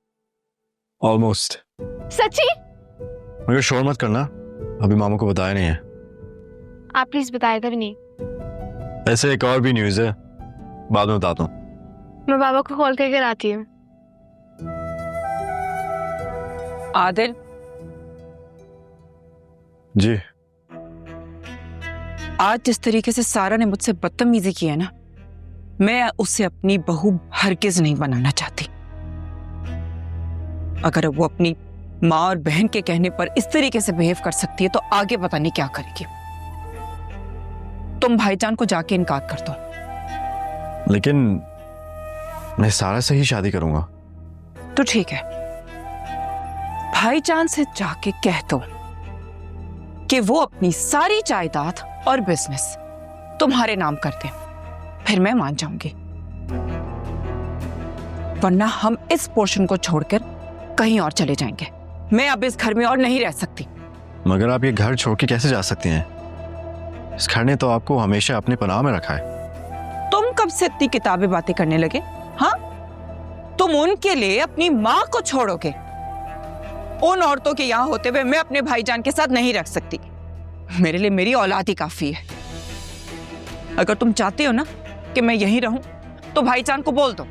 ऑलमोस्ट।
सच्ची?
मगर शोर मत करना, अभी मामा को बताया नहीं है।
आप प्लीज बताएगा भी नहीं।
ऐसे एक और भी न्यूज़ है, बाद में बताता हूँ।
मैं बाबा को कॉल करके आती हूँ।
आदिल,
जी।
आज जिस तरीके से सारा ने मुझसे बदतमीजी की है ना, मैं उसे अपनी बहू हरगिज नहीं बनाना चाहती। अगर वो अपनी माँ और बहन के कहने पर इस तरीके से बिहेव कर सकती है तो आगे पता नहीं क्या करेगी। तुम भाईजान को जाके इनकार कर दो।
लेकिन मैं सारा से ही शादी करूंगा।
तो ठीक है, भाईजान से जाके कह दो कि वो अपनी सारी जायदाद और बिजनेस तुम्हारे नाम कर दे, फिर मैं मान जाऊंगी। वरना हम इस पोर्शन को छोड़कर कहीं और चले जाएंगे। मैं अब इस घर में और नहीं रह सकती।
मगर आप ये घर छोड़ के कैसे जा सकती हैं? इस घर ने तो आपको हमेशा अपने पनाह में रखा है।
तुम कब से इतनी किताबें बातें करने लगे? हाँ, तुम उनके लिए अपनी माँ को छोड़ोगे? उन औरतों के यहाँ होते हुए मैं अपने भाईजान के साथ नहीं रख सकती। मेरे लिए मेरी औलाद ही काफी है। अगर तुम चाहते हो ना कि मैं यहीं रहूं, तो भाईजान को बोल दो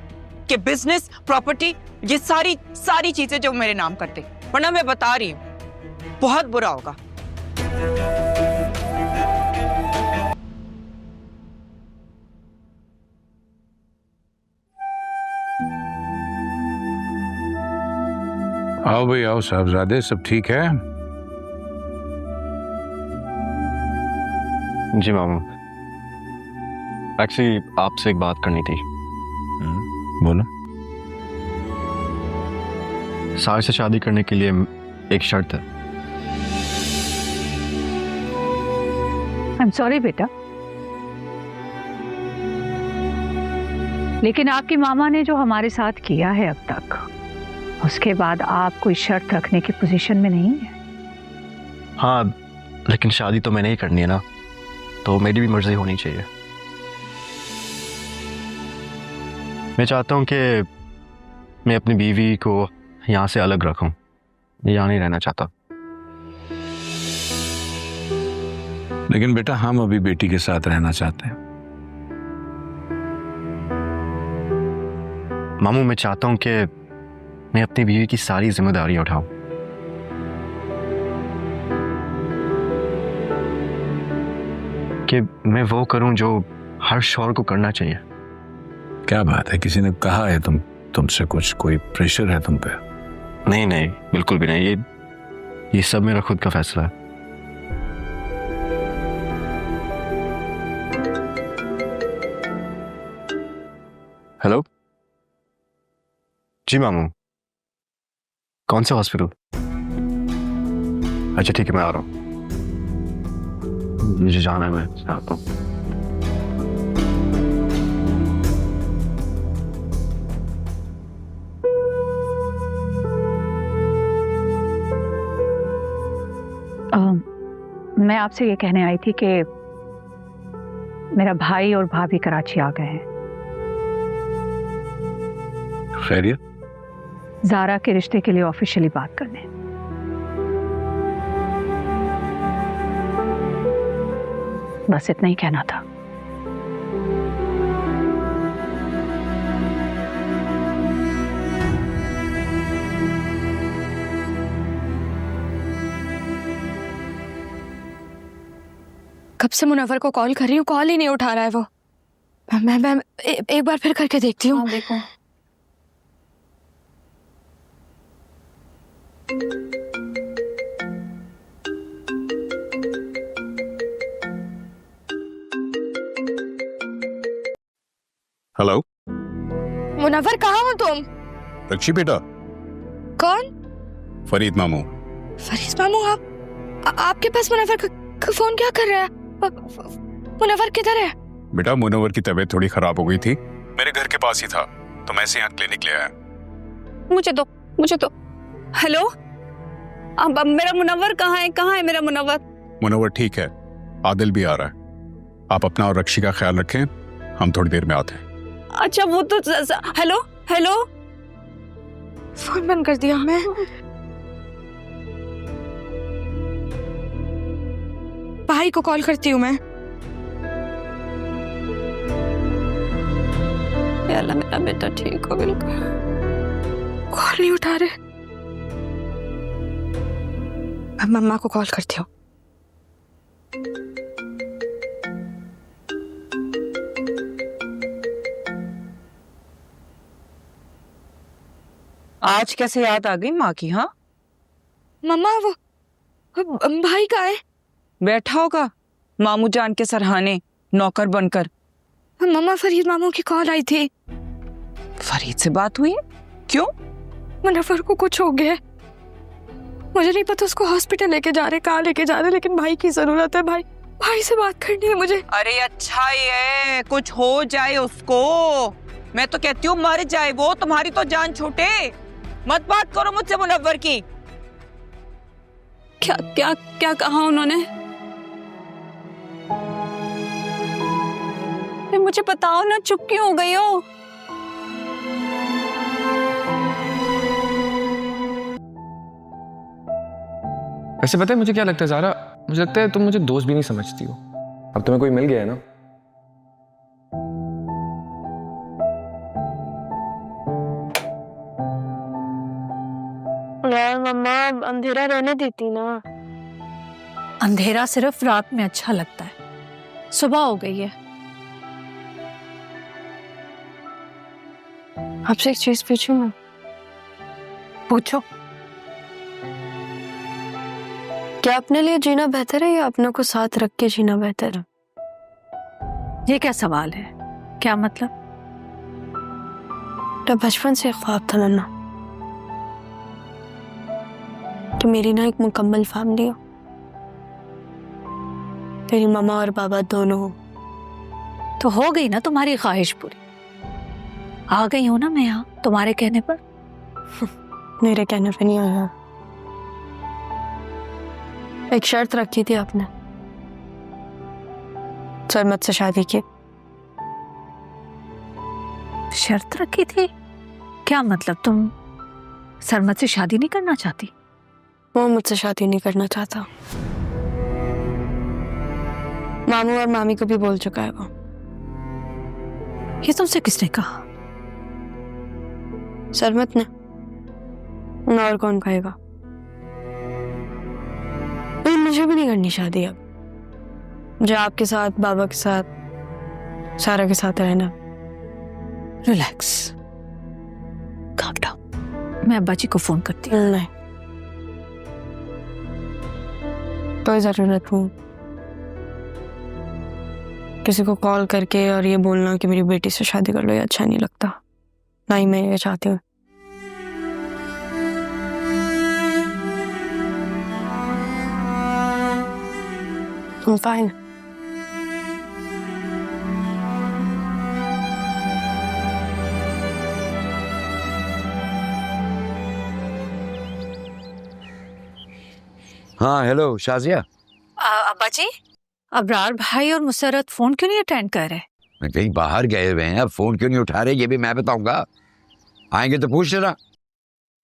कि बिजनेस, प्रॉपर्टी, ये सारी चीजें जो मेरे नाम करते, वरना मैं बता रही हूं बहुत बुरा होगा।
आओ भाई आओ साहबजादे, सब ठीक है?
जी मामा, एक्चुअली आपसे एक बात करनी थी।
बोलो।
सार से शादी करने के लिए एक शर्त है।
आई एम सॉरी बेटा, लेकिन आपकी मामा ने जो हमारे साथ किया है अब तक, उसके बाद आप कोई शर्त रखने की पोजीशन में नहीं है।
हाँ, लेकिन शादी तो मैंने ही करनी है ना, तो मेरी भी मर्जी होनी चाहिए। मैं चाहता हूँ कि मैं अपनी बीवी को यहाँ से अलग रखूं, यहाँ नहीं रहना चाहता।
लेकिन बेटा, हम अभी बेटी के साथ रहना चाहते हैं।
मामू, मैं चाहता हूँ कि मैं अपनी बीवी की सारी जिम्मेदारी उठाऊं। कि मैं वो करूं जो हर शौहर को करना चाहिए।
क्या बात है, किसी ने कहा है तुमसे कुछ, कोई प्रेशर है तुम पे?
नहीं नहीं, बिल्कुल भी नहीं। ये सब मेरा खुद का फैसला है। हेलो जी मामू, कौन से हॉस्पिटल? अच्छा ठीक है, मैं आ रहा हूँ। मुझे जाना है, मैं आता हूँ।
मैं आपसे ये कहने आई थी कि मेरा भाई और भाभी कराची आ गए हैं।
खैरियत?
ज़ारा के रिश्ते के लिए ऑफिशियली बात करने। बस इतना ही कहना था।
कब से मुनव्वर को कॉल कर रही हूँ, कॉल ही नहीं उठा रहा है वो। मैं एक बार फिर करके देखती हूँ।
देखो
हेलो
मुनव्वर कहाँ हो तुम?
रक्षी बेटा,
कौन?
फरीद मामू।
फरीद मामू, आपके पास मुनव्वर का फोन क्या कर रहा है? मुनव्वर किधर है?
बेटा मुनव्वर की तबीयत थोड़ी खराब हो गई थी, मेरे घर के पास ही था, तो मैं इसे यहाँ क्लिनिक ले आया।
मुझे दो। हेलो, अब मेरा मुनव्वर कहाँ है मेरा मुनव्वर?
मुनव्वर ठीक है, आदिल भी आ रहा है। आप अपना और रक्षी का ख्याल रखें, हम थोड़ी देर में आते हैं।
अच्छा वो तो हेलो
फोन बंद कर दिया मैं। भाई को कॉल करती हूँ मैं।
अल्लाह मेरा बेटा ठीक हो बिल्कुल।
कॉल नहीं उठा रहे। मैं मम्मा को कॉल करती हूँ।
आज कैसे याद आ गई माँ की? हाँ
मम्मा वो भाई का है,
बैठा होगा मामू जान के सरहाने नौकर बनकर।
मम्मा फरीद मामू की कॉल आई थी।
फरीद से बात हुई है? क्यों?
मुनव्वर को कुछ हो गया है। मुझे नहीं पता उसको हॉस्पिटल लेके जा रहे, कहाँ लेके जा रहे, लेकिन भाई की जरूरत है। भाई से बात करनी है मुझे।
अरे अच्छा है, कुछ हो जाए उसको। मैं तो कहती हूँ मर जाए वो, तुम्हारी तो जान छूटे। मत बात करो मुझसे मुनव्वर की।
क्या कहा उन्होंने? मुझे बताओ ना, चुप क्यों हो गई हो?
वैसे पता है मुझे क्या लगता है ज़ारा, मुझे लगता है तुम मुझे दोस्त भी नहीं समझती हो। अब तुम्हें कोई मिल गया है ना।
यार मम्मा अंधेरा रहने देती ना।
अंधेरा सिर्फ रात में अच्छा लगता है, सुबह हो गई है।
आपसे एक चीज पूछूं मैं?
पूछो।
क्या अपने लिए जीना बेहतर है या अपनों को साथ रख के जीना बेहतर है?
ये क्या सवाल है? क्या मतलब?
तो बचपन से एक ख्वाब था नन्ना कि मेरी ना एक मुकम्मल फैमिली हो। तेरी मामा और बाबा दोनों हो।
तो हो गई ना तुम्हारी ख्वाहिश पूरी। आ गई हो ना मैं यहाँ तुम्हारे कहने पर।
मेरे कहने पे नहीं आया। एक शर्त रखी थी आपने, सरमत से शादी की।
शर्त रखी थी? क्या मतलब, तुम सरमत से शादी नहीं करना चाहती?
वो मुझसे शादी नहीं करना चाहता। मामू और मामी को भी बोल चुका है वो।
ये तुमसे किसने कहा?
सरमत ने। और कौन कहेगा? मुझे भी नहीं करनी शादी अब। जो आपके साथ, बाबा के साथ, सारा के साथ रहना।
Relax, calm down. मैं अब्बा जी को फोन करती हूँ।
नहीं, कोई जरूरत नहीं किसी को कॉल करके और ये बोलना कि मेरी बेटी से शादी कर लो। ये अच्छा नहीं लगता, ना ही मैं ये चाहती हूँ। I'm fine.
हाँ हेलो शाजिया।
अब्बा जी, अबरार भाई और मुसरत फोन क्यों नहीं अटेंड कर रहे?
मैं कहीं बाहर गए हुए हैं, अब फोन क्यों नहीं उठा रहे ये भी मैं बताऊंगा। आएंगे तो पूछ लेना।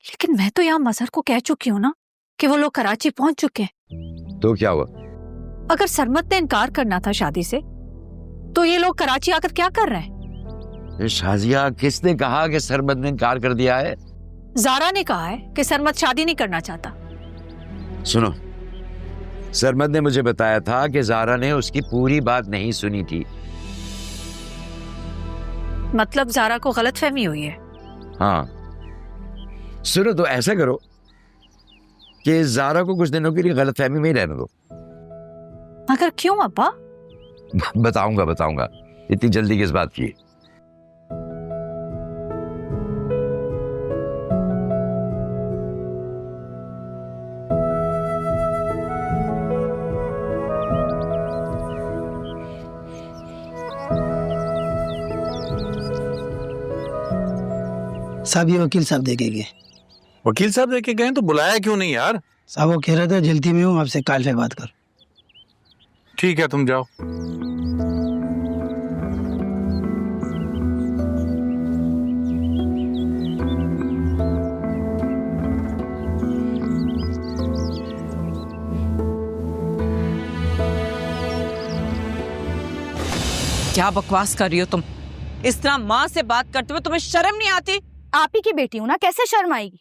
लेकिन मैं तो यहाँ मजहर को कह चुकी हूँ ना कि वो लोग कराची पहुंच चुके हैं।
तो क्या हुआ?
अगर सरमत ने इनकार करना था शादी से तो ये लोग कराची आकर क्या कर रहे हैं?
ये शाजिया, किसने कहा कि सरमद ने इनकार कर दिया है?
जारा ने कहा है कि सरमत शादी नहीं करना चाहता।
सुनो, सरमद ने मुझे बताया था कि जारा ने उसकी पूरी बात नहीं सुनी थी।
मतलब जारा को गलतफहमी हुई है।
हाँ, सुनो, तो ऐसा करो कि जारा को कुछ दिनों के लिए गलतफहमी में ही रहने दो।
मगर क्यों अब्बा?
बताऊंगा, इतनी जल्दी किस बात की?
साहब ये वकील साहब देके गए।
वकील साहब देके गए तो बुलाया क्यों नहीं यार?
साहब वो कह रहे थे जल्दी में हूँ, आपसे कल से बात कर।
ठीक है, तुम जाओ।
क्या बकवास कर रही हो तुम? इस तरह माँ से बात करते हुए तुम्हें शर्म नहीं आती?
आप ही की बेटी हूं ना, कैसे शर्म आएगी?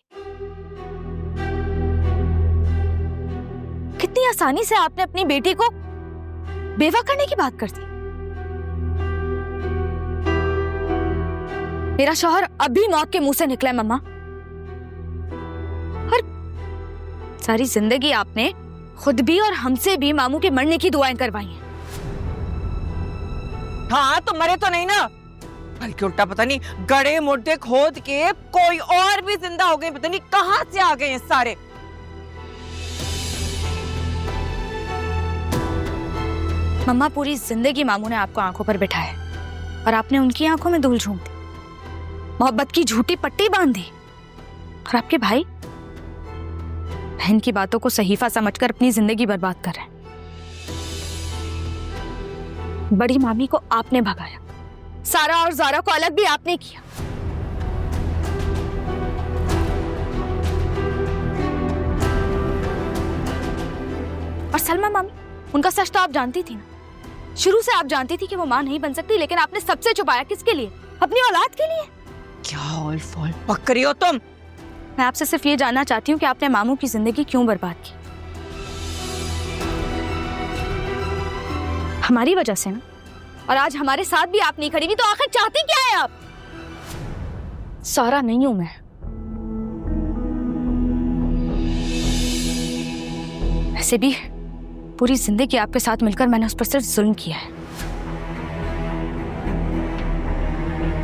कितनी आसानी से आपने अपनी बेटी को बेवा करने की बात कर दी। मेरा शौहर अभी मौत के मुंह से निकला है मम्मा, और सारी जिंदगी आपने खुद भी और हमसे भी मामू के मरने की दुआएं करवाई हैं।
हाँ, तो मरे तो नहीं ना, बल्कि उल्टा पता नहीं गड़े मुर्दे खोद के कोई और भी जिंदा हो गए। पता नहीं कहां से आ गए हैं सारे।
मम्मा, पूरी जिंदगी मामू ने आपको आंखों पर बिठाया और आपने उनकी आंखों में धूल झोंक दी, मोहब्बत की झूठी पट्टी बांध दी। और आपके भाई बहन की बातों को सहीफा समझकर अपनी जिंदगी बर्बाद कर रहे हैं। बड़ी मामी को आपने भगाया, सारा और जारा को अलग भी आपने किया। और सलमा मामी, उनका सच तो आप जानती थी ना। शुरू से आप जानती थी कि वो मां नहीं बन सकती, लेकिन आपने सबसे छुपाया किसके लिए? अपनी औलाद के लिए।
क्या ऑल फॉल पक रही हो तुम?
मैं आपसे सिर्फ ये जानना चाहती हूँ कि आपने मामू की जिंदगी क्यों बर्बाद की? हमारी वजह से ना। और आज हमारे साथ भी आप नहीं खड़ी हुई, तो आखिर चाहती क्या है आप? सारा नहीं हूं मैं। वैसे भी पूरी जिंदगी आपके साथ मिलकर मैंने उस पर सिर्फ जुल्म किया है।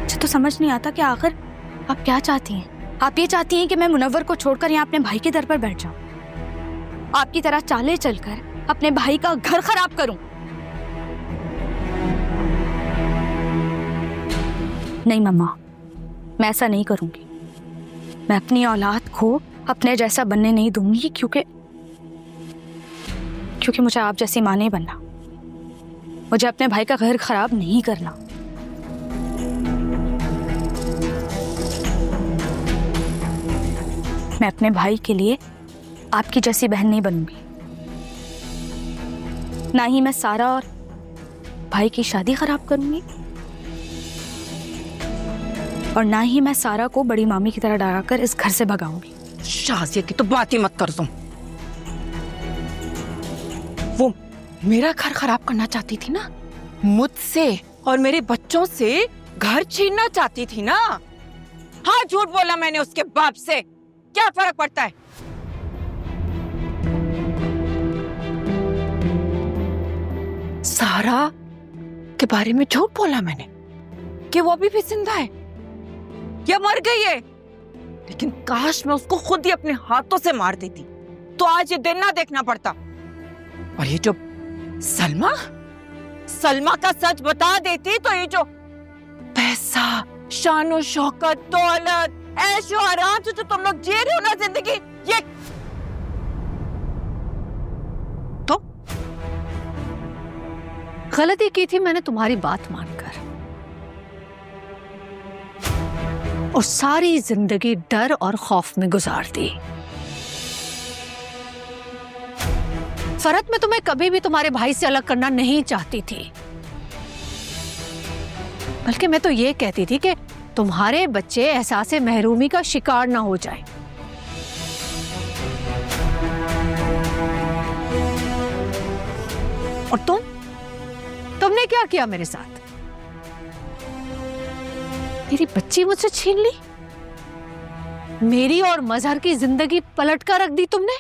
मुझे तो समझ नहीं आता कि आखिर आप क्या चाहती हैं। आप ये चाहती हैं कि मैं मुनव्वर को छोड़कर यहाँ अपने भाई के दर पर बैठ जाऊं, आपकी तरह चाले चलकर अपने भाई का घर खराब करूं? नहीं मम्मा, मैं ऐसा नहीं करूंगी। मैं अपनी औलाद को अपने जैसा बनने नहीं दूंगी, क्योंकि मुझे आप जैसी मां नहीं बनना। मुझे अपने भाई का घर खराब नहीं करना। मैं अपने भाई के लिए आपकी जैसी बहन नहीं बनूंगी। ना ही मैं सारा और भाई की शादी खराब करूंगी, और ना ही मैं सारा को बड़ी मामी की तरह डराकर इस घर से भगाऊंगी।
शाजिया की तो बात ही मत कर तुम। वो मेरा घर खराब करना चाहती थी ना, मुझसे और मेरे बच्चों से घर छीनना चाहती थी ना। हाँ, झूठ बोला मैंने उसके बाप से, क्या फर्क पड़ता है? सारा के बारे में झूठ बोला मैंने कि वो अभी भी जिंदा है या मर गई है, लेकिन काश मैं उसको खुद ही अपने हाथों से मार देती तो आज ये दिन ना देखना पड़ता। और ये जो सलमा का सच बता देती तो ये जो पैसा, शानो शौकत, दौलत, ऐशो आराम से जो तुम लोग जी रहे हो ना जिंदगी, ये तो
गलती की थी मैंने तुम्हारी बात मानकर, और सारी जिंदगी डर और खौफ में गुजार दी। फरत, मैं तुम्हें कभी भी तुम्हारे भाई से अलग करना नहीं चाहती थी, बल्कि मैं तो ये कहती थी कि तुम्हारे बच्चे एहसास महरूमी का शिकार ना हो जाए। और तुमने क्या किया मेरे साथ? मेरी बच्ची मुझसे छीन ली, मेरी और मजहर की जिंदगी पलट कर रख दी तुमने।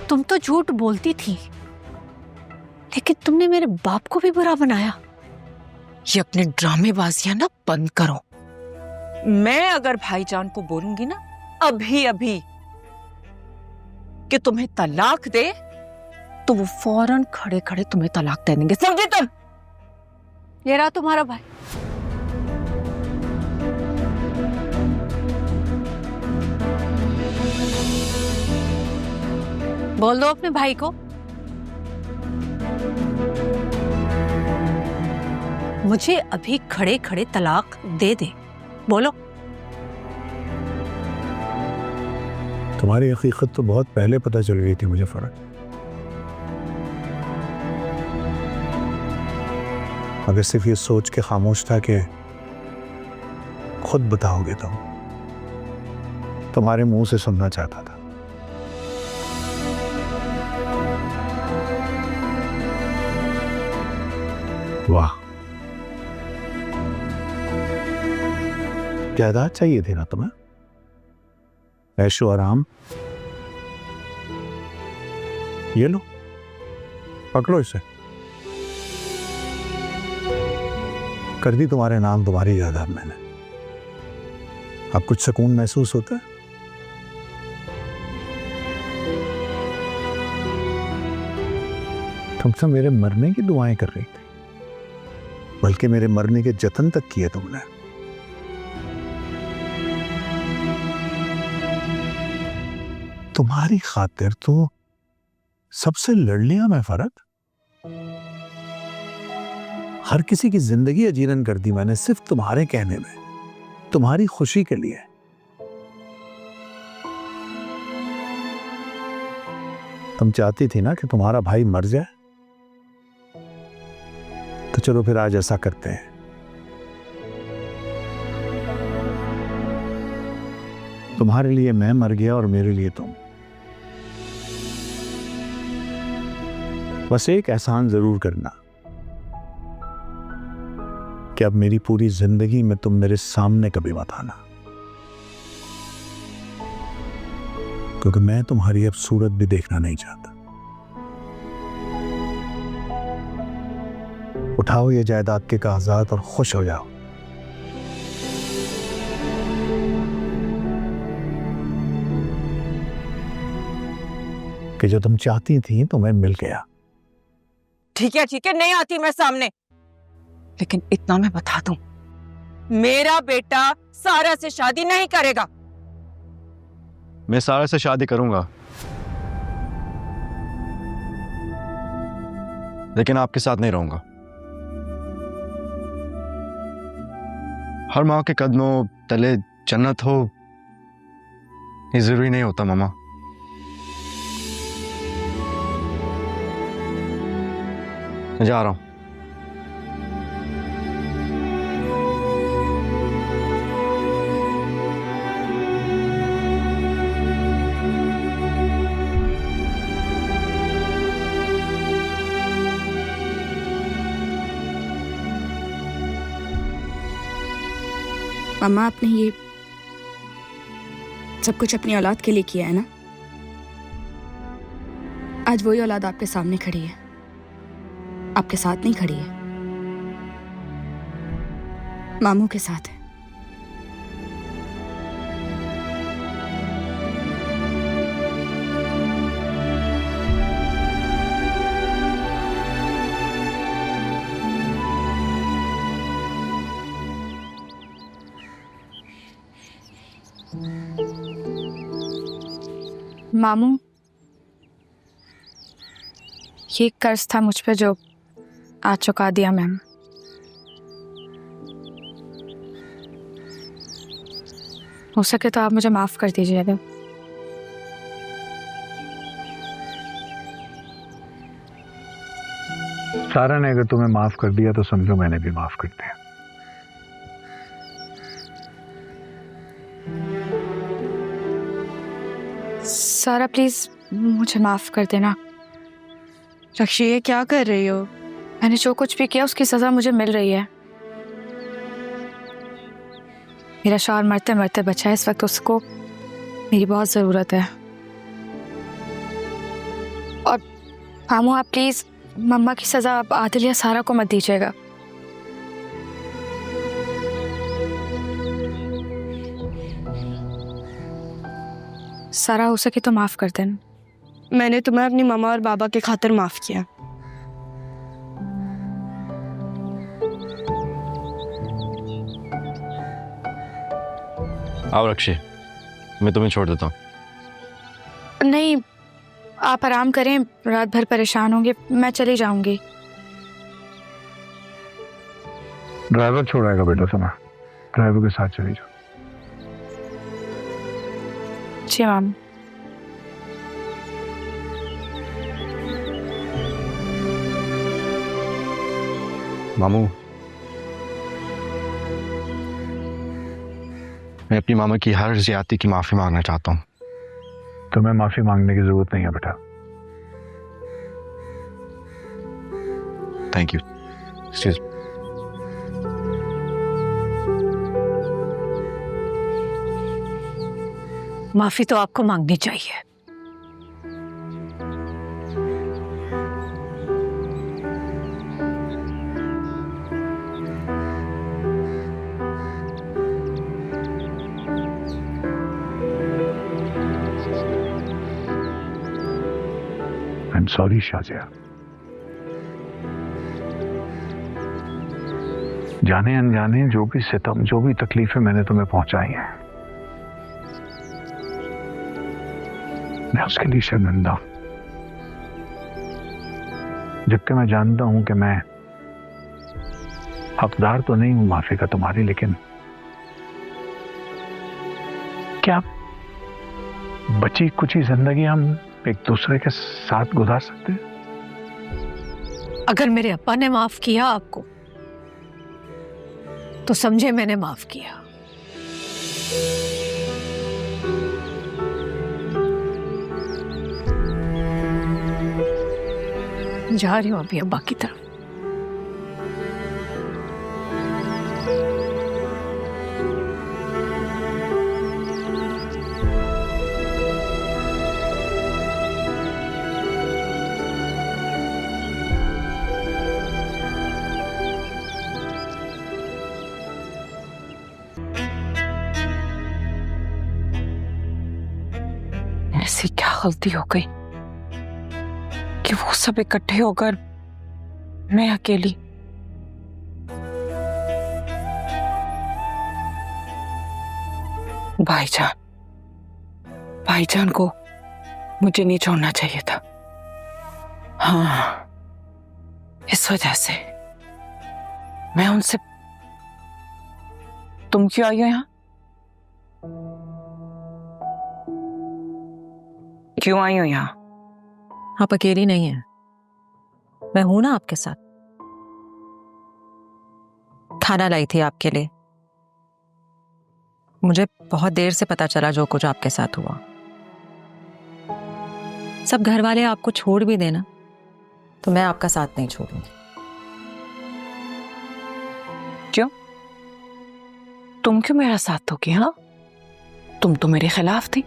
तुम तो झूठ बोलती थी, लेकिन तुमने मेरे बाप को भी बुरा बनाया।
ये अपने ड्रामेबाजियां ना बंद करो। मैं अगर भाईजान को बोलूंगी ना अभी अभी कि तुम्हें तलाक दे, तो वो फौरन खड़े खड़े तुम्हें तलाक दे देंगे, समझे तुम?
ये रहा तुम्हारा भाई। बोल दो अपने भाई को मुझे अभी खड़े खड़े तलाक दे दे। बोलो।
तुम्हारी हकीकत तो बहुत पहले पता चल गई थी मुझे फरत। अगर सिर्फ ये सोच के खामोश था कि खुद बताओगे तुम, तुम्हारे मुंह से सुनना चाहता था। वाह, जायदाद चाहिए थी ना तुम्हें, ऐशो आराम। ये लो, पकड़ो इसे। कर दी तुम्हारे नाम तुम्हारी जायदाद मैंने। अब कुछ सुकून महसूस होता है? तुम तो मेरे मरने की दुआएं कर रही थी, बल्कि मेरे मरने के जतन तक किए तुमने। तुम्हारी खातिर तो सबसे लड़ लिया मैं फरत। हर किसी की जिंदगी अजीरन कर दी मैंने, सिर्फ तुम्हारे कहने में, तुम्हारी खुशी के लिए। तुम चाहती थी ना कि तुम्हारा भाई मर जाए, तो चलो फिर आज ऐसा करते हैं। तुम्हारे लिए मैं मर गया और मेरे लिए तुम। बस एक एहसान जरूर करना कि अब मेरी पूरी जिंदगी में तुम मेरे सामने कभी मत आना, क्योंकि मैं तुम्हारी अब सूरत भी देखना नहीं चाहता। उठाओ ये जायदाद के कागजात और खुश हो जाओ। कि जो तुम चाहती थी तुम्हें मिल गया।
ठीक है, नहीं आती मैं सामने, लेकिन इतना मैं बता दूं, मेरा बेटा सारा से शादी नहीं करेगा।
मैं सारा से शादी करूंगा, लेकिन आपके साथ नहीं रहूंगा। हर माँ के कदमों तले जन्नत हो, ये जरूरी नहीं होता मामा। मैं जा रहा हूं।
मम्मा, आपने ये सब कुछ अपनी औलाद के लिए किया है ना? आज वही औलाद आपके सामने खड़ी है, आपके साथ नहीं खड़ी है, मामू के साथ है।
मामू, ये कर्ज था मुझ पे जो आज चुका दिया मैम। हो सके तो आप मुझे माफ कर दीजिएगा।
सारा ने अगर तुम्हें माफ कर दिया तो समझो मैंने भी माफ कर दिया।
सारा प्लीज मुझे माफ कर देना।
रक्षी, ये क्या कर रही हो?
मैंने जो कुछ भी किया उसकी सजा मुझे मिल रही है। मेरा शौहर मरते मरते बचा है, इस वक्त उसको मेरी बहुत ज़रूरत है। और मामू, आप प्लीज़ मम्मा की सज़ा आप आदिल या सारा को मत दीजिएगा। सारा हो सके तो माफ़ कर देना।
मैंने तुम्हें अपनी मम्मा और बाबा के खातिर माफ किया।
आओ रक्षी, मैं तुम्हें छोड़ देता हूँ।
नहीं, आप आराम करें, रात भर परेशान होंगे, मैं चली जाऊंगी।
ड्राइवर छोड़ाएगा बेटा, सुना, ड्राइवर के साथ चली जाओ।
जी मैम।
मामू, मैं अपनी मामा की हर ज्यादती की माफी मांगना चाहता हूँ।
तुम्हें माफी मांगने की जरूरत नहीं है बेटा।
Thank you.
माफी तो आपको मांगनी चाहिए।
I am sorry Shazia. जाने अनजाने जो भी सितम, जो भी तकलीफें मैंने तुम्हें पहुंचाई हैं, मैं उसके लिए शर्मिंदा हूं। जबकि मैं जानता हूं कि मैं हकदार तो नहीं हूं माफी का तुम्हारी, लेकिन क्या बची कुची जिंदगी हम एक दूसरे के साथ गुजार सकते हैं?
अगर मेरे अप्पा ने माफ किया आपको तो समझे मैंने माफ किया। जा रही हूं अभी अब्बा की तरफ। ऐसी क्या गलती हो गई कि वो सब इकट्ठे होकर मैं अकेली। भाईजान को मुझे नहीं छोड़ना चाहिए था। हाँ, इस वजह से मैं उनसे। तुम क्यों आई हो यहाँ? क्यों आई हो यहाँ?
आप अकेली नहीं हैं, मैं हूं ना आपके साथ। खाना लाई थी आपके लिए। मुझे बहुत देर से पता चला जो कुछ आपके साथ हुआ। सब घर वाले आपको छोड़ भी देना तो मैं आपका साथ नहीं छोड़ूंगी।
क्यों? तुम क्यों मेरा साथ दोगी? हाँ, तुम तो मेरे खिलाफ थी।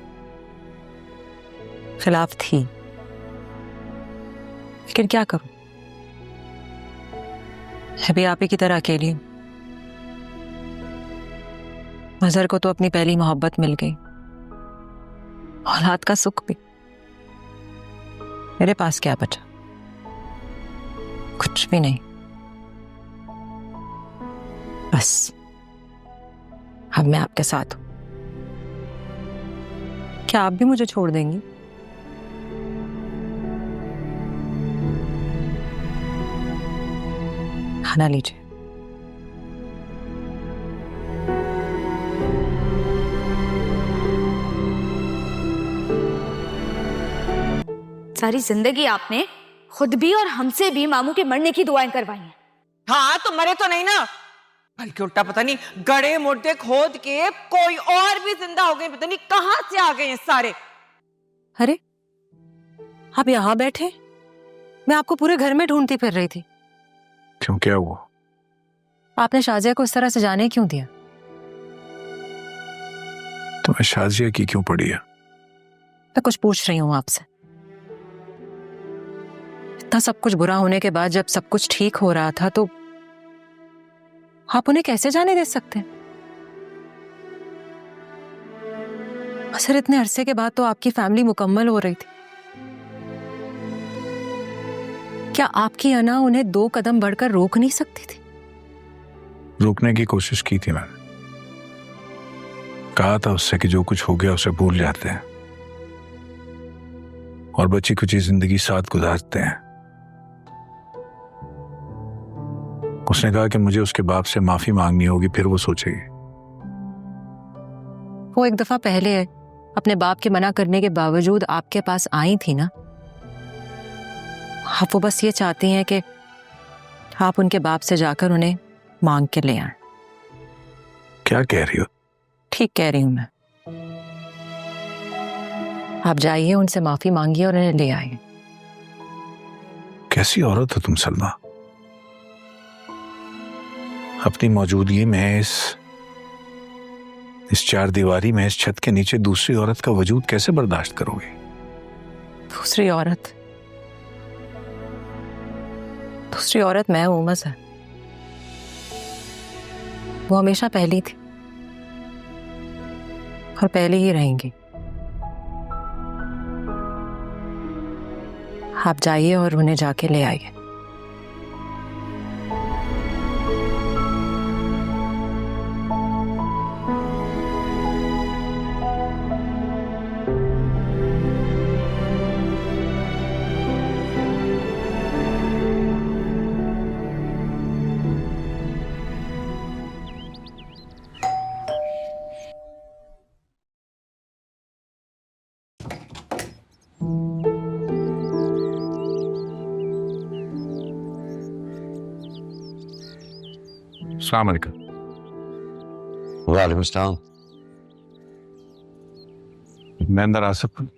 खिलाफ थी, लेकिन क्या करूं, मैं भी आप ही की तरह अकेली हूं। मजहर को तो अपनी पहली मोहब्बत मिल गई, औलाद का सुख भी। मेरे पास क्या बचा? कुछ भी नहीं। बस अब मैं आपके साथ हूं। क्या आप भी मुझे छोड़ देंगी? खाना लीजिए।
सारी जिंदगी आपने खुद भी और हमसे भी मामू के मरने की दुआएं करवाई हैं।
हाँ तो मरे तो नहीं ना, बल्कि उल्टा पता नहीं गड़े मुर्दे खोद के कोई और भी जिंदा हो गए, पता नहीं कहां से आ गए ये सारे।
अरे आप यहाँ बैठे, मैं आपको पूरे घर में ढूंढती फिर रही थी।
क्यों, क्या हुआ?
आपने शाजिया को इस तरह से जाने क्यों दिया?
तुम्हें शाजिया की क्यों पड़ी है?
मैं कुछ पूछ रही हूँ आपसे। इतना सब कुछ बुरा होने के बाद जब सब कुछ ठीक हो रहा था तो आप उन्हें कैसे जाने दे सकते हैं? सर इतने अरसे के बाद तो आपकी फैमिली मुकम्मल हो रही थी। क्या आपकी अना उन्हें 2 कदम बढ़कर रोक नहीं सकती थी?
रोकने की कोशिश की थी मैंने, कहा था उससे कि जो कुछ हो गया उसे भूल जाते हैं और बची कुछ जिंदगी साथ गुजारते हैं। उसने कहा कि मुझे उसके बाप से माफी मांगनी होगी, फिर वो सोचेगी।
वो एक दफा पहले अपने बाप के मना करने के बावजूद आपके पास आई थी ना। आप वो बस ये चाहती हैं कि आप उनके बाप से जाकर उन्हें मांग के ले आए।
क्या कह रही हो?
ठीक कह रही हूं मैं। आप जाइए, उनसे माफी मांगिए और उन्हें ले आइए।
कैसी औरत हो तुम सलमा? अपनी मौजूदगी में इस 4 दीवारी में, इस छत के नीचे दूसरी औरत का वजूद कैसे बर्दाश्त करोगे?
दूसरी औरत मैं हूं मज़ा। वो हमेशा पहली थी और पहले ही रहेंगी। आप जाइए और उन्हें जाके ले आइए।
अस्सलाम वालेकुम।
वालेकुम सलाम।
मैं अंदर आ सकता हूं?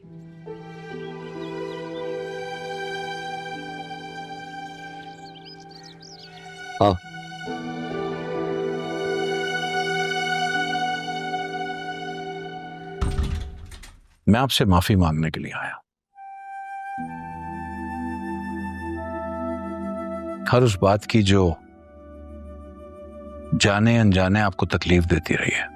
हाँ।
मैं आपसे माफी मांगने के लिए आया। हर उस बात की जो जाने अनजाने आपको तकलीफ देती रही है।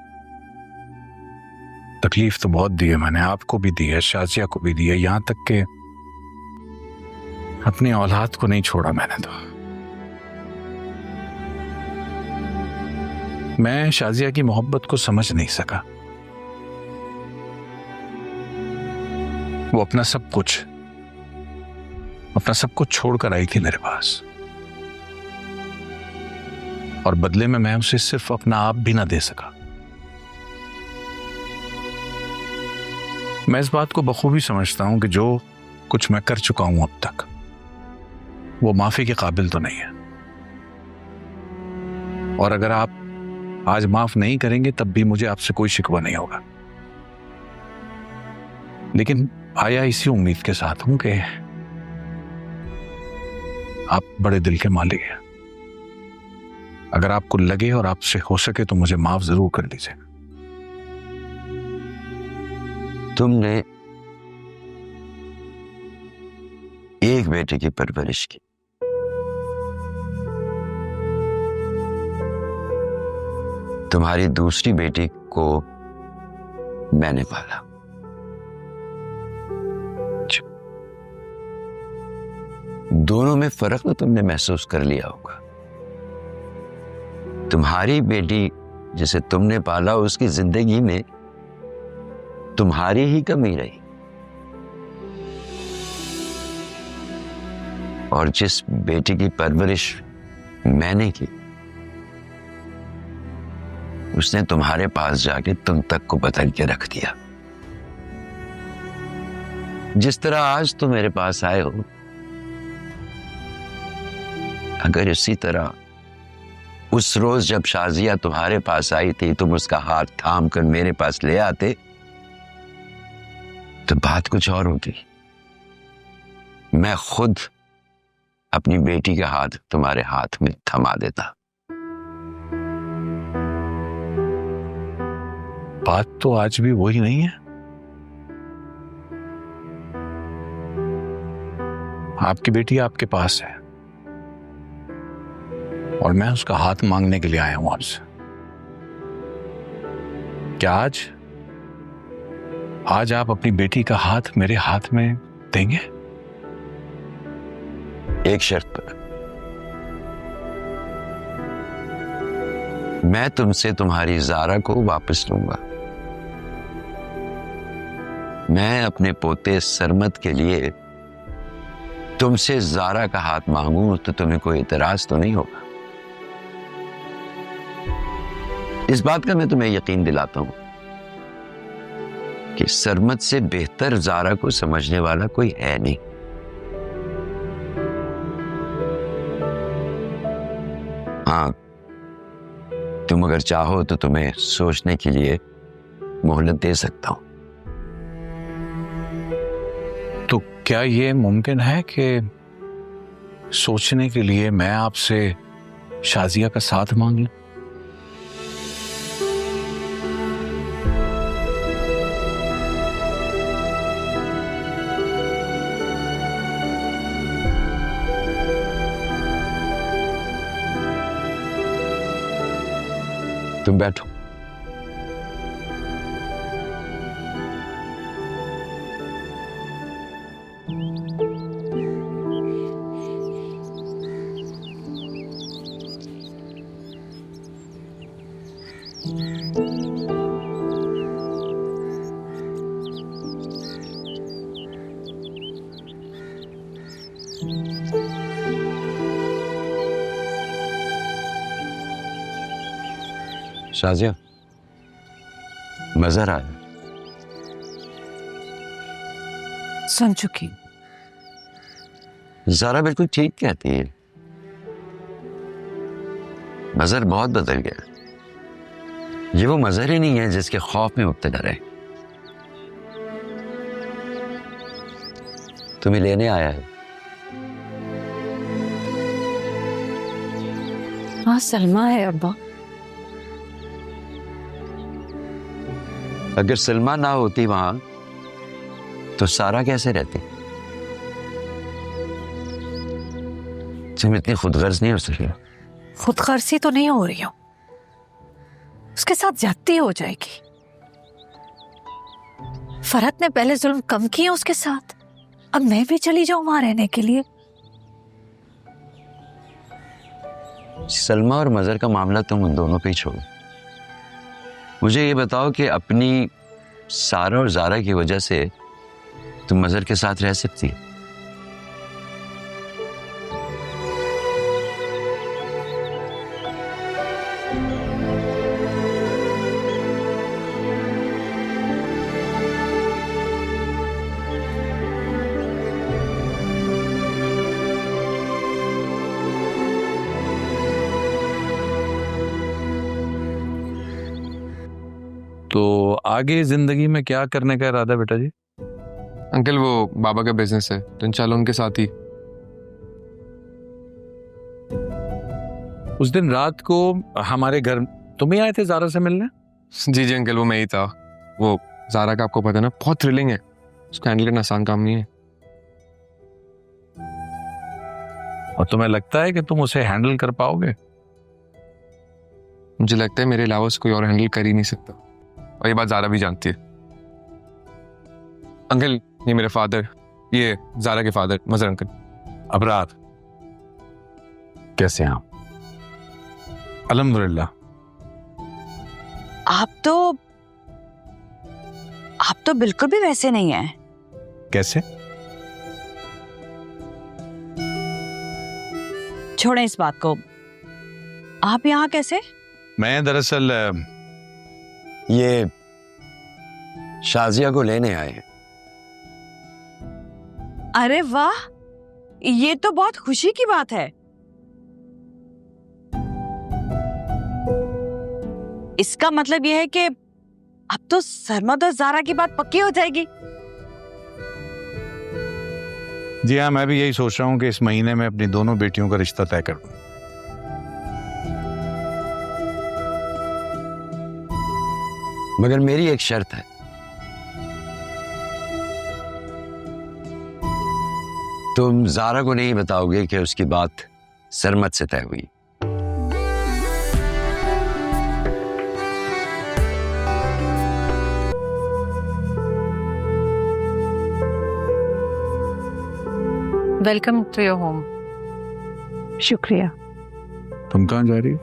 तकलीफ तो बहुत दी है मैंने, आपको भी दी है, शाजिया को भी दी है, यहां तक कि अपनी औलाद को नहीं छोड़ा मैंने तो। मैं शाजिया की मोहब्बत को समझ नहीं सका। वो अपना सब कुछ छोड़कर आई थी मेरे पास, और बदले में मैं उसे सिर्फ अपना आप भी ना दे सका। मैं इस बात को बखूबी समझता हूं कि जो कुछ मैं कर चुका हूं अब तक, वो माफी के काबिल तो नहीं है। और अगर आप आज माफ नहीं करेंगे तब भी मुझे आपसे कोई शिकवा नहीं होगा। लेकिन आया इसी उम्मीद के साथ हूं कि आप बड़े दिल के मालिक हैं। अगर आपको लगे और आपसे हो सके तो मुझे माफ जरूर कर दीजिए।
तुमने एक बेटे की परवरिश की, तुम्हारी दूसरी बेटी को मैंने पाला। दोनों में फर्क तो तुमने महसूस कर लिया होगा। तुम्हारी बेटी जिसे तुमने पाला, उसकी जिंदगी में तुम्हारी ही कमी रही, और जिस बेटी की परवरिश मैंने की, उसने तुम्हारे पास जाके तुम तक को बदल के रख दिया। जिस तरह आज तुम मेरे पास आए हो, अगर इसी तरह उस रोज जब शाजिया तुम्हारे पास आई थी तुम उसका हाथ थाम कर मेरे पास ले आते तो बात कुछ और होती। मैं खुद अपनी बेटी का हाथ तुम्हारे हाथ में थमा देता।
बात तो आज भी वही नहीं है। आपकी बेटी आपके पास है और मैं उसका हाथ मांगने के लिए आया हूं आपसे। क्या आज आप अपनी बेटी का हाथ मेरे हाथ में देंगे?
एक शर्त पर। मैं तुमसे तुम्हारी ज़ारा को वापस लूंगा। मैं अपने पोते सरमत के लिए तुमसे ज़ारा का हाथ मांगूं तो तुम्हें कोई इतराज तो नहीं होगा? इस बात का मैं तुम्हें यकीन दिलाता हूं कि सरमत से बेहतर ज़ारा को समझने वाला कोई है नहीं। हाँ, तुम अगर चाहो तो तुम्हें सोचने के लिए मोहलत दे सकता हूं।
तो क्या ये मुमकिन है कि सोचने के लिए मैं आपसे शाजिया का साथ मांग लूं?
तुम बैठो। शाजिया, मज़र आया?
सुन चुकी।
ज़ारा बिल्कुल ठीक कहती है। मज़र बहुत बदल गया। ये वो मज़र ही नहीं है जिसके खौफ में मुब्तला रहे। तुम्हें लेने आया है।
हाँ, सलमा है अब्बा।
अगर सलमा ना होती वहां तो सारा कैसे रहती? तुम इतनी खुदगर्ज नहीं हो सकी।
खुदगर्जी तो नहीं हो रही हूं, उसके साथ ज्यादती हो जाएगी। फरहत ने पहले जुल्म कम किए उसके साथ, अब मैं भी चली जाऊं वहां रहने के लिए।
सलमा और मज़र का मामला तुम उन दोनों पे ही छोड़ो। मुझे ये बताओ कि अपनी सारा और ज़ारा की वजह से तुम मज़र के साथ रह सकती है?
तो आगे जिंदगी में क्या करने का इरादा बेटा जी?
अंकल वो बाबा का बिजनेस है तो इंशाल्लाह उनके साथ ही।
उस दिन रात को हमारे घर तुम ही आए थे ज़ारा से मिलने?
जी जी अंकल, वो मैं ही था। वो ज़ारा का आपको पता है ना, बहुत थ्रिलिंग है। उसको हैंडल करना आसान काम नहीं है।
और तुम्हें लगता है कि तुम उसे हैंडल कर पाओगे?
मुझे लगता है मेरे अलावा उसको कोई और हैंडल कर ही नहीं सकता, और ये बात ज़ारा भी जानती है। अंकल ये मेरे फादर, ये ज़ारा के फादर मज़र अंकल।
अबरार, कैसे हैं आप? अल्हम्दुलिल्लाह।
आप तो बिल्कुल भी वैसे नहीं हैं।
कैसे?
छोड़ें इस बात को। आप यहाँ कैसे?
मैं दरअसल
ये शाजिया को लेने आए हैं।
अरे वाह, ये तो बहुत खुशी की बात है। इसका मतलब यह है कि अब तो सरमद और जारा की बात पक्की हो जाएगी।
जी हाँ, मैं भी यही सोच रहा हूँ कि इस महीने में अपनी दोनों बेटियों का रिश्ता तय कर दूं।
मगर मेरी एक शर्त है। तुम जारा को नहीं बताओगे कि उसकी बात सरमद से तय हुई।
Welcome to your home.
शुक्रिया।
तुम कहाँ जा रही हो?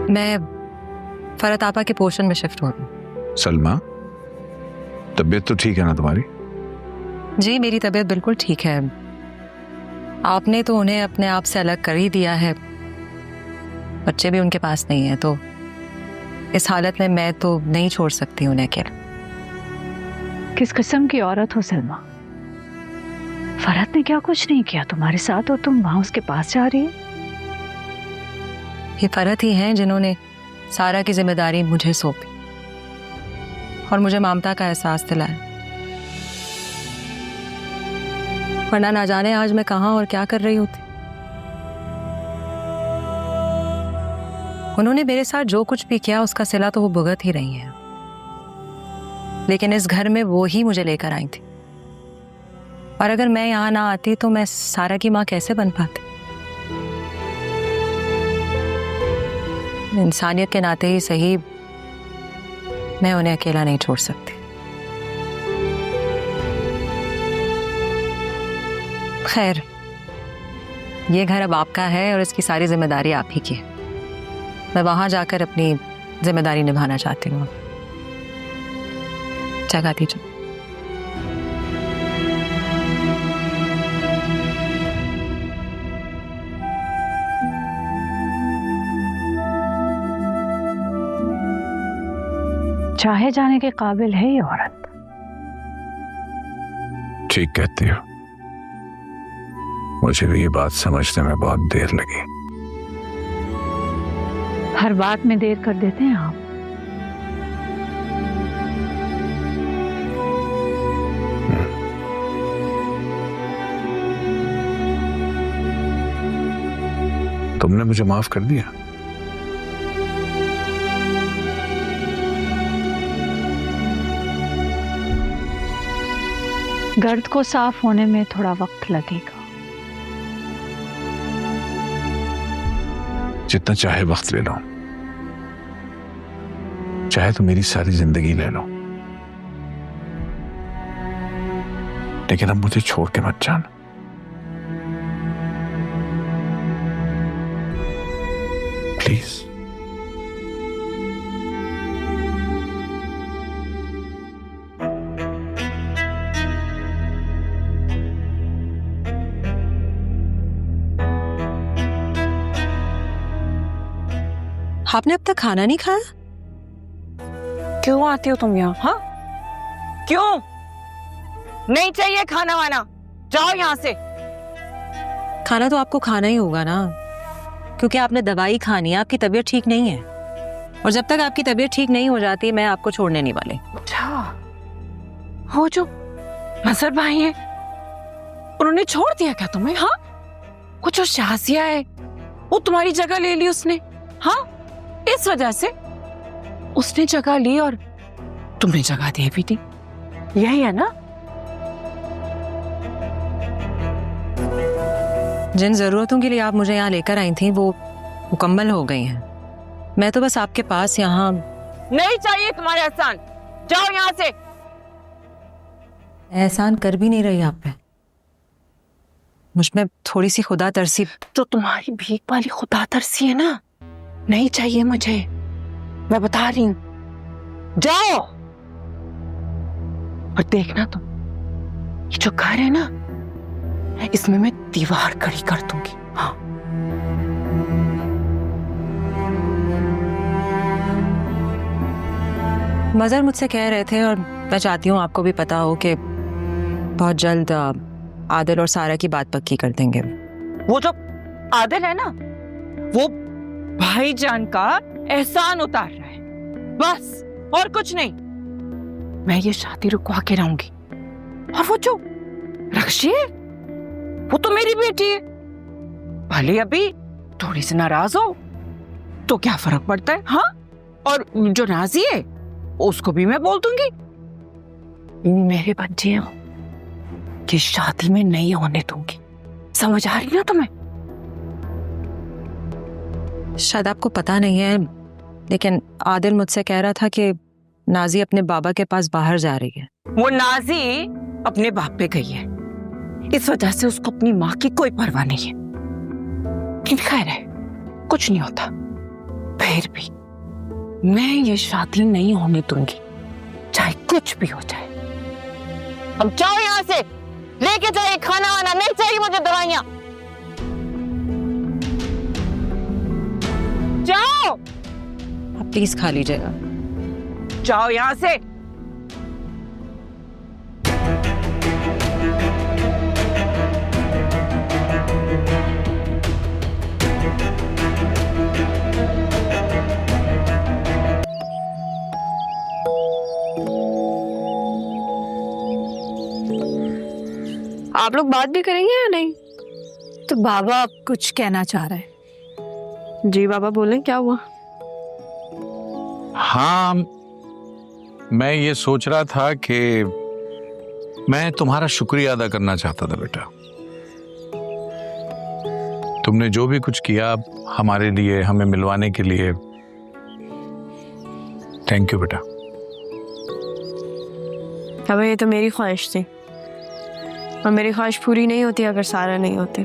मैं फरत आपा के पोर्शन में शिफ्ट हो रही हूँ।
सलमा, तबीयत तो ठीक है ना तुम्हारी?
जी मेरी तबीयत बिल्कुल ठीक है। आपने तो उन्हें अपने आप से अलग कर ही दिया है, बच्चे भी उनके पास नहीं है, तो इस हालत में मैं तो नहीं छोड़ सकती उन्हें अकेले।
किस किस्म की औरत हो सलमा? फरहत ने क्या कुछ नहीं किया तुम्हारे साथ और तुम वहां उसके पास जा रही हो?
ये फरहत ही हैं जिन्होंने सारा की जिम्मेदारी मुझे सौंपी और मुझे ममता का एहसास दिलाया, वरना ना जाने आज मैं कहां और क्या कर रही होती। उन्होंने मेरे साथ जो कुछ भी किया उसका सिला तो वो भुगत ही रही हैं, लेकिन इस घर में वो ही मुझे लेकर आई थी, और अगर मैं यहाँ ना आती तो मैं सारा की माँ कैसे बन पाती। इंसानियत के नाते ही सही, मैं उन्हें अकेला नहीं छोड़ सकती। खैर, ये घर अब आपका है और इसकी सारी जिम्मेदारी आप ही की है। मैं वहां जाकर अपनी जिम्मेदारी निभाना चाहती हूँ। जगह दीजिए।
चाहे जाने के काबिल है ये औरत।
ठीक कहती हो, मुझे भी ये बात समझने में बहुत देर लगी।
हर बात में देर कर देते हैं आप।
तुमने मुझे माफ कर दिया?
गर्द को साफ होने में थोड़ा वक्त लगेगा।
जितना चाहे वक्त ले लो, चाहे तो मेरी सारी जिंदगी ले लो, लेकिन अब मुझे छोड़ के मत जाना। प्लीज।
आपने अब तक खाना नहीं खाया?
क्यों आती हो तुम यहाँ? हाँ, क्यों? नहीं चाहिए खाना वाना, जाओ यहाँ से।
खाना तो आपको खाना ही होगा ना, क्योंकि आपने दवाई खानी है, आपकी तबीयत ठीक नहीं है, और जब तक आपकी तबीयत ठीक नहीं हो जाती मैं आपको छोड़ने नहीं वाली।
अच्छा, वो जो मजहर भाई है उन्होंने छोड़ दिया क्या तुम्हें? हाँ, वो जो शाजिया है वो तुम्हारी जगह ले ली उसने। हाँ, इस वजह से उसने जगह ली और तुमने जगह दी भी नहीं, यही है ना?
जिन जरूरतों के लिए आप मुझे यहाँ लेकर आई थी वो मुकम्मल हो गई हैं। मैं तो बस आपके पास यहाँ।
नहीं चाहिए तुम्हारे एहसान, जाओ यहाँ से।
एहसान कर भी नहीं रही आप पे, मुझमें थोड़ी सी खुदा तरसी।
तो तुम्हारी भीख वाली खुदा तरसी है ना, नहीं चाहिए मुझे, मैं बता रही हूं, जाओ। और देखना तुम, ये जो घर है ना, इसमें मैं दीवार खड़ी कर दूंगी। हाँ,
मजहर मुझसे कह रहे थे, और मैं चाहती हूँ आपको भी पता हो कि बहुत जल्द आदिल और सारा की बात पक्की कर देंगे।
वो जो आदिल है ना, वो भाईजान का एहसान उतार रहा है, बस और कुछ नहीं। मैं ये शादी रुकवा के रहूंगी। और वो जो रक्षी है, वो तो मेरी बेटी है, भले अभी थोड़ी सी नाराज हो तो क्या फर्क पड़ता है, हाँ? और जो नाजी है उसको भी मैं बोल दूंगी। मेरे बच्चे हैं कि शादी में नहीं होने दूंगी, समझ आ रही ना तुम्हें?
शायद आपको पता नहीं है, लेकिन आदिल मुझसे कह रहा था कि नाजी अपने बाबा के पास बाहर जा रही है।
वो नाजी अपने बाप पे गई है, इस वजह से उसको अपनी माँ की कोई परवाह नहीं है। लेकिन खैर है, कुछ नहीं होता। फिर भी मैं ये शादी नहीं होने दूंगी, चाहे कुछ भी हो जाए। अब जाओ यहाँ से, लेके जाइए खाना वाना, नहीं चाहिए मुझे दवाइयाँ। जाओ।
आप प्लीज खा लीजिएगा।
जाओ यहाँ से।
आप लोग बात भी करेंगे या नहीं?
तो बाबा कुछ कहना चाह रहे हैं।
जी बाबा बोले, क्या हुआ?
हाँ, मैं ये सोच रहा था कि मैं तुम्हारा शुक्रिया अदा करना चाहता था बेटा। तुमने जो भी कुछ किया हमारे लिए, हमें मिलवाने के लिए, थैंक यू बेटा।
अब ये तो मेरी ख्वाहिश थी, और मेरी ख्वाहिश पूरी नहीं होती अगर सारा नहीं होते।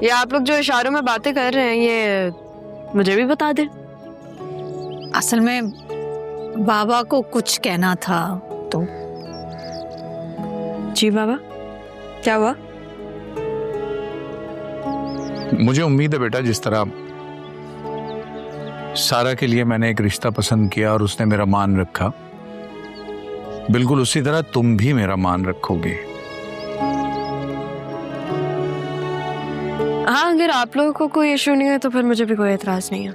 ये आप लोग जो इशारों में बातें कर रहे हैं, ये मुझे भी बता दे।
असल में बाबा को कुछ कहना था तो।
जी बाबा, क्या हुआ?
मुझे उम्मीद है बेटा, जिस तरह सारा के लिए मैंने एक रिश्ता पसंद किया और उसने मेरा मान रखा, बिल्कुल उसी तरह तुम भी मेरा मान रखोगे।
हाँ, अगर आप लोगों को कोई इशू नहीं है तो फिर मुझे भी कोई एतराज नहीं है।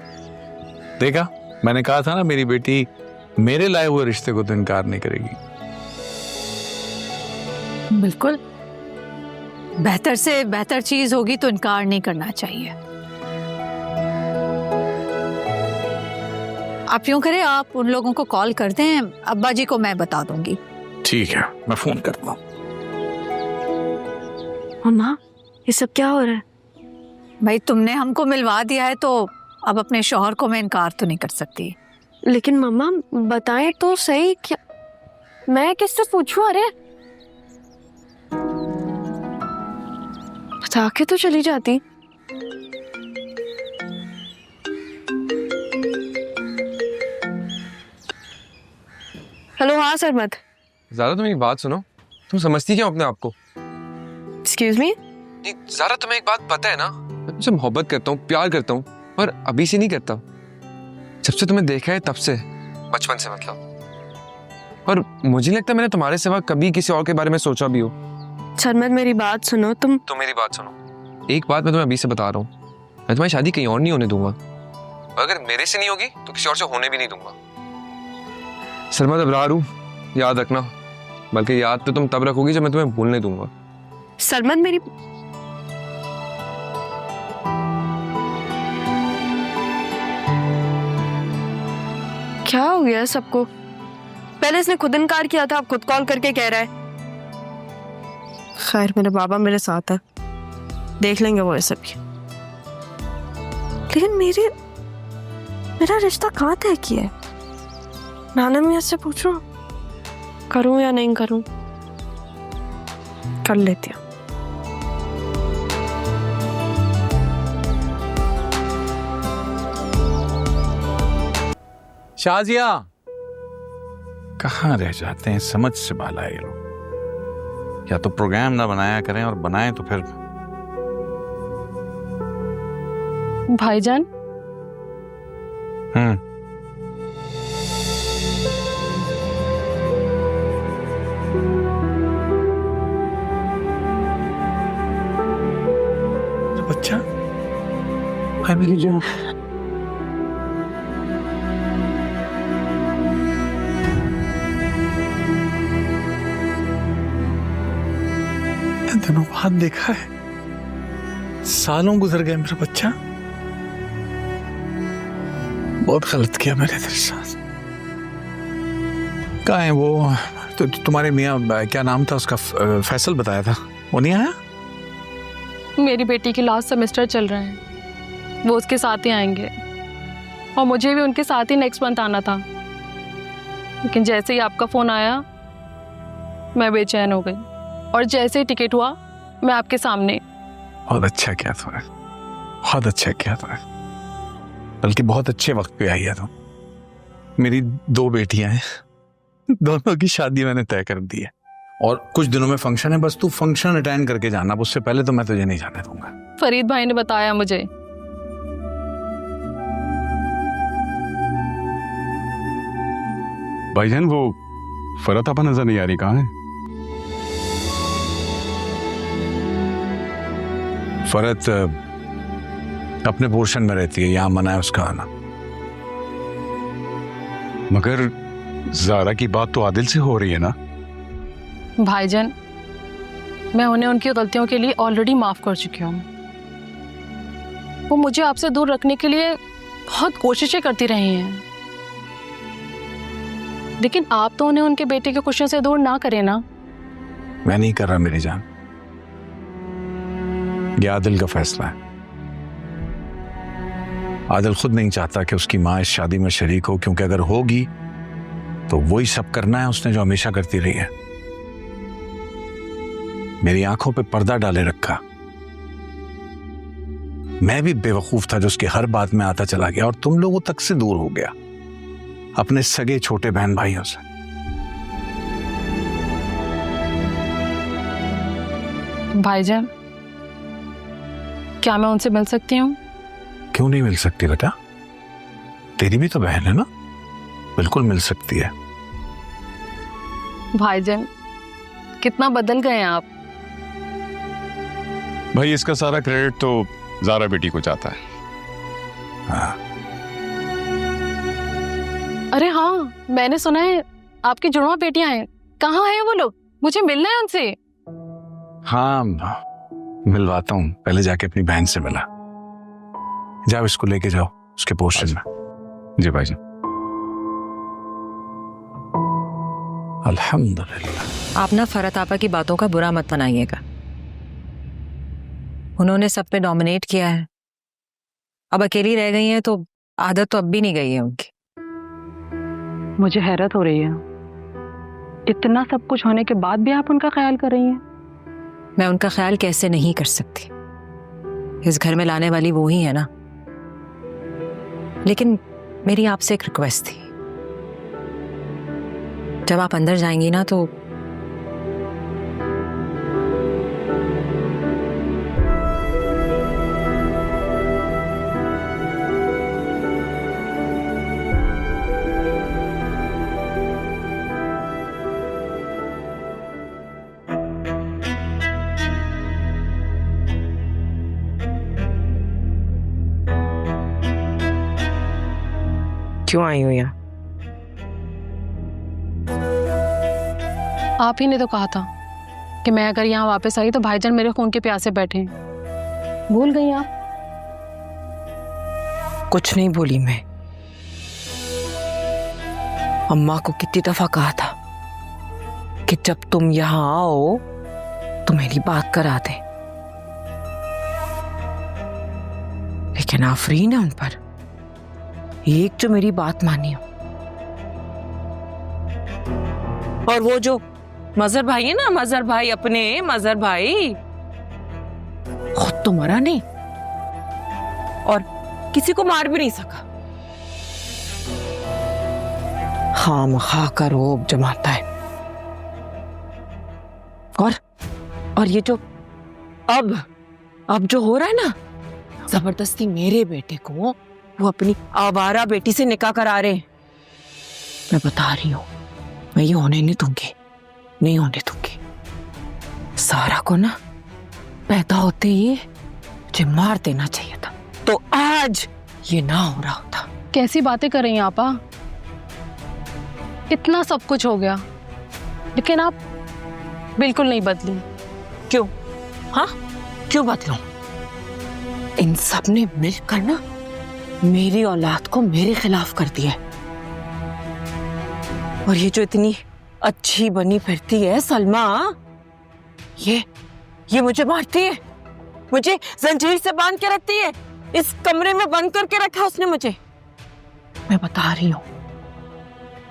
देखा, मैंने कहा था ना, मेरी बेटी मेरे लाए हुए रिश्ते को तो इनकार नहीं करेगी।
बिल्कुल, बेहतर से बेहतर चीज होगी तो इनकार नहीं करना चाहिए। आप यूं करें, आप उन लोगों को कॉल कर दें, अब्बा जी को मैं बता दूंगी।
ठीक है, मैं फोन करता हूँ।
माँ, ये सब क्या हो रहा है?
भाई, तुमने हमको मिलवा दिया है तो अब अपने शौहर को मैं इनकार तो नहीं कर सकती।
लेकिन मम्मा बताएं तो सही, क्या मैं किससे पूछूं? अरे बता के तो चली जाती। हेलो, हाँ सरमत।
ज़ारा, तुम एक बात सुनो, तुम समझती क्यों अपने आप को?
Excuse me?
ज़ारा, तुम्हें एक बात पता है ना, मैं तुमसे मोहब्बत करता हूँ, प्यार करता हूँ, और अभी से नहीं करता, जब से तुम्हें देखा है तब से, बचपन से मतलब। और मुझे लगता है मैंने तुम्हारे सिवा कभी किसी और के बारे में सोचा भी हो।
सरमत, मेरी बात सुनो। तुम
मेरी बात सुनो, एक बात मैं तुम्हें अभी से बता रहा हूँ, मैं तुम्हारी शादी कहीं और नहीं होने दूंगा, अगर मेरे से नहीं होगी तो किसी और से होने भी नहीं दूंगा। सलमा, अबरार हूँ, याद रखना, बल्कि याद तो तुम तब रखोगी जब मैं तुम्हें भूलने दूंगा।
सरमत, मेरी क्या हो गया सबको? पहले इसने खुद इनकार किया था, अब खुद कॉल करके कह रहा है। खैर, मेरे बाबा मेरे साथ है, देख लेंगे वो ऐसे भी।
लेकिन मेरा रिश्ता कहाँ तय किया है?
नाना मियाँ से पूछूं, करूं या नहीं करूं? कर लेती हूँ।
शाजिया, कहाँ रह जाते हैं, समझ से बाला ये लोग। या तो प्रोग्राम ना बनाया करें, और बनाएं तो फिर
भाईजान,
बच्चा, हाय मेरी जान। दिनों बाद देखा है, सालों गुजर गए मेरा बच्चा। बहुत गलत किया मैंने तेरे साथ। कहाँ है वो? तो तुम्हारे मियाँ, क्या नाम था उसका? फैसल बताया था, वो नहीं आया?
मेरी बेटी की लास्ट सेमेस्टर चल रहे हैं, वो उसके साथ ही आएंगे और मुझे भी उनके साथ ही नेक्स्ट मंथ आना था, लेकिन जैसे ही आपका फ़ोन आया मैं बेचैन हो गई और जैसे ही टिकट हुआ मैं आपके सामने।
बहुत अच्छा किया तुमने, बहुत अच्छा किया तुमने, बल्कि बहुत अच्छे वक्त पे आई है तुम। मेरी 2 बेटियां हैं, दोनों की शादी मैंने तय कर दी है और कुछ दिनों में फंक्शन है। बस तू फंक्शन अटेंड करके जाना, उससे पहले तो मैं तुझे नहीं जाने दूंगा।
फरीद भाई ने बताया मुझे।
भाईजान, वो फरत आपा नजर नहीं आ रही, कहाँ है?
फरत अपने पोर्शन में रहती है, यहाँ मना है उसका आना।
मगर ज़ारा की बात तो आदिल से हो रही है ना?
भाईजान, मैं उन्हें उनकी गलतियों के लिए ऑलरेडी माफ़ कर चुकी हूँ। वो मुझे आपसे दूर रखने के लिए बहुत कोशिशें करती रही हैं, लेकिन आप तो उन्हें उनके बेटे की खुशियों से दूर ना करें ना।
मैं नहीं कर रहा मेरी जान, ये आदिल का फैसला है। आदिल खुद नहीं चाहता कि उसकी माँ इस शादी में शरीक हो, क्योंकि अगर होगी तो वही सब करना है उसने जो हमेशा करती रही है। मेरी आंखों पे पर्दा डाले रखा। मैं भी बेवकूफ था जो उसकी हर बात में आता चला गया और तुम लोगों तक से दूर हो गया, अपने सगे छोटे बहन भाइयों से।
भाईजान, क्या मैं उनसे मिल सकती हूँ?
क्यों नहीं मिल सकती बेटा? तेरी भी तो बहन है ना, बिल्कुल मिल सकती है।
भाईजान, कितना बदल गए हैं आप।
भाई, इसका सारा क्रेडिट तो ज़ारा बेटी को जाता है।
हाँ।
अरे हाँ, मैंने सुना है आपकी जुड़वा बेटियां हैं। कहाँ हैं वो लोग? मुझे मिलना है उनसे।
हाँ, मिलवाता हूँ, पहले जाके अपनी बहन से मिला। जाओ, इसको लेके जाओ उसके पोर्शन में।
जी भाईजान।
अल्हम्दुलिल्लाह।
आप ना फरत आपा की बातों का बुरा मत बनाइएगा। उन्होंने सब पे डोमिनेट किया है, अब अकेली रह गई हैं तो आदत तो अब भी नहीं गई है उनकी।
मुझे हैरत हो रही है, इतना सब कुछ होने के बाद भी आप उनका ख्याल कर रही हैं।
मैं उनका ख्याल कैसे नहीं कर सकती, इस घर में लाने वाली वो ही है ना। लेकिन मेरी आपसे एक रिक्वेस्ट थी, जब आप अंदर जाएंगी ना तो
क्यों आई हो यहाँ?
आप ही ने तो कहा था कि मैं अगर यहाँ वापस आई तो भाईजान मेरे खून के प्यासे बैठे हैं। भूल गई आप?
कुछ नहीं बोली मैं। अम्मा को कितनी दफा कहा था कि जब तुम यहाँ आओ तो मेरी बात करा दे, लेकिन आफरीन है उन पर, एक जो मेरी बात मानी हो। और वो जो मजहर भाई है ना, मजहर भाई, अपने मजहर भाई, खुद तो मरा नहीं और किसी को मार भी नहीं सका। खामखा का रोब जमाता है। और ये जो अब जो हो रहा है ना, जबरदस्ती मेरे बेटे को वो अपनी आवारा बेटी से निकाह करा रहे हैं। मैं बता रही हूँ, मैं ये होने नहीं दूंगी, नहीं होने दूंगी। सारा को ना पैदा होते ही मुझे मार देना चाहिए था, तो आज ये ना हो रहा होता।
कैसी बातें कर रही हैं आपा? इतना सब कुछ हो गया लेकिन आप बिल्कुल नहीं बदली।
क्यों? हाँ, क्यों बदलूं? इन सब ने मिलकर ना मेरी औलाद को मेरे खिलाफ कर दिया है। और ये जो इतनी अच्छी बनी फिरती है सलमा, ये मुझे मारती है, मुझे जंजीर से बांध के रखती है, इस कमरे में बंद करके रखा उसने मुझे। मैं बता रही हूँ,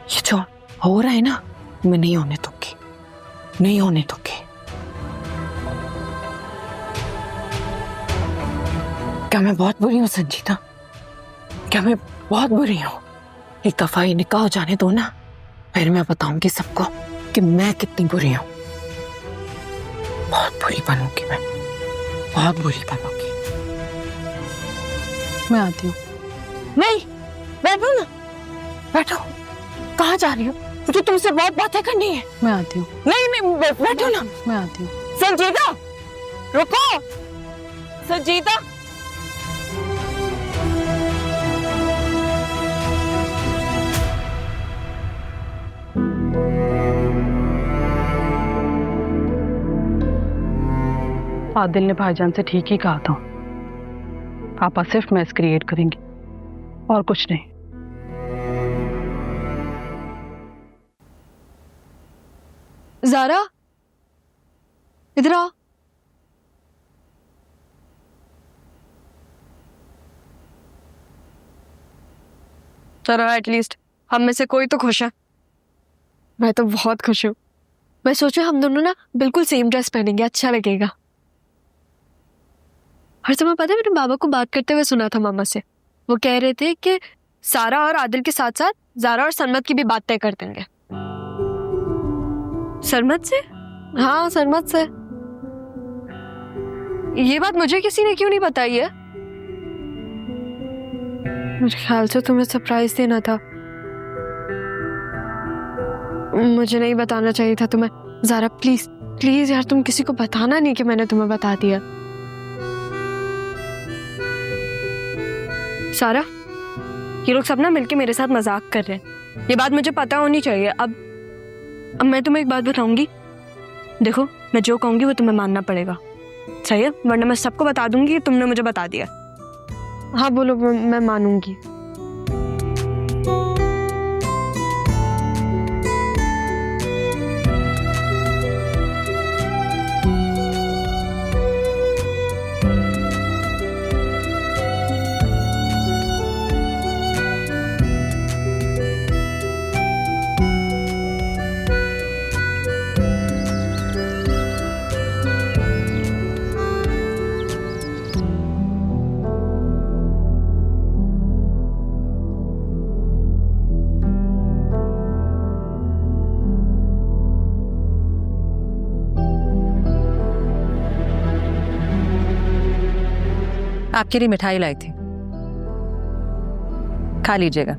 ये जो हो रहा है ना, मैं नहीं होने दूंगी, नहीं होने दूंगी। क्या मैं बहुत बुरी हूँ संजीता? क्या मैं बहुत बुरी हूँ? एक दफा ये निकाह हो जाने दो ना, फिर मैं बताऊंगी सबको कि मैं कितनी बुरी हूँ। बहुत बुरी बनूंगी मैं, बहुत बुरी बनूंगी।
मैं आती हूँ।
नहीं, बैठो ना, बैठो। कहाँ जा रही हो? मुझे तुमसे बहुत बातें करनी है।
मैं आती हूँ।
नहीं, बैठो ना।
मैं आती हूँ।
संजीता, रुको। संजीता,
आदिल ने भाईजान से ठीक ही कहा था, पापा सिर्फ मैस क्रिएट करेंगे और कुछ नहीं। ज़ारा, इधर आ। चलो, एटलीस्ट हम में से कोई तो खुश है। मैं तो बहुत खुश हूँ। मैं सोचू हम दोनों ना बिल्कुल सेम ड्रेस पहनेंगे, अच्छा लगेगा। हर समय पता है, मैंने बाबा को बात करते हुए सुना था मामा से। वो कह रहे थे कि सारा और आदिल के साथ साथ ज़ारा और सरमत की भी बात तय कर देंगे। सरमत से? हाँ, सरमत से। ये बात मुझे किसी ने क्यों नहीं बताई है? मुझे ख्याल से तुम्हें सरप्राइज देना था। मुझे नहीं बताना चाहिए था तुम्हें। ज़ारा प्लीज प्लीज यार, तुम किसी को बताना नहीं कि मैंने तुम्हें बता दिया। सारा, ये लोग सब ना मिलके मेरे साथ मजाक कर रहे हैं। ये बात मुझे पता होनी चाहिए। अब मैं तुम्हें एक बात बताऊंगी। देखो, मैं जो कहूंगी वो तुम्हें मानना पड़ेगा, सही है? वरना मैं सबको बता दूंगी कि तुमने मुझे बता दिया। हाँ बोलो, मैं मानूंगी।
आपके लिए मिठाई लाई थी, खा लीजिएगा।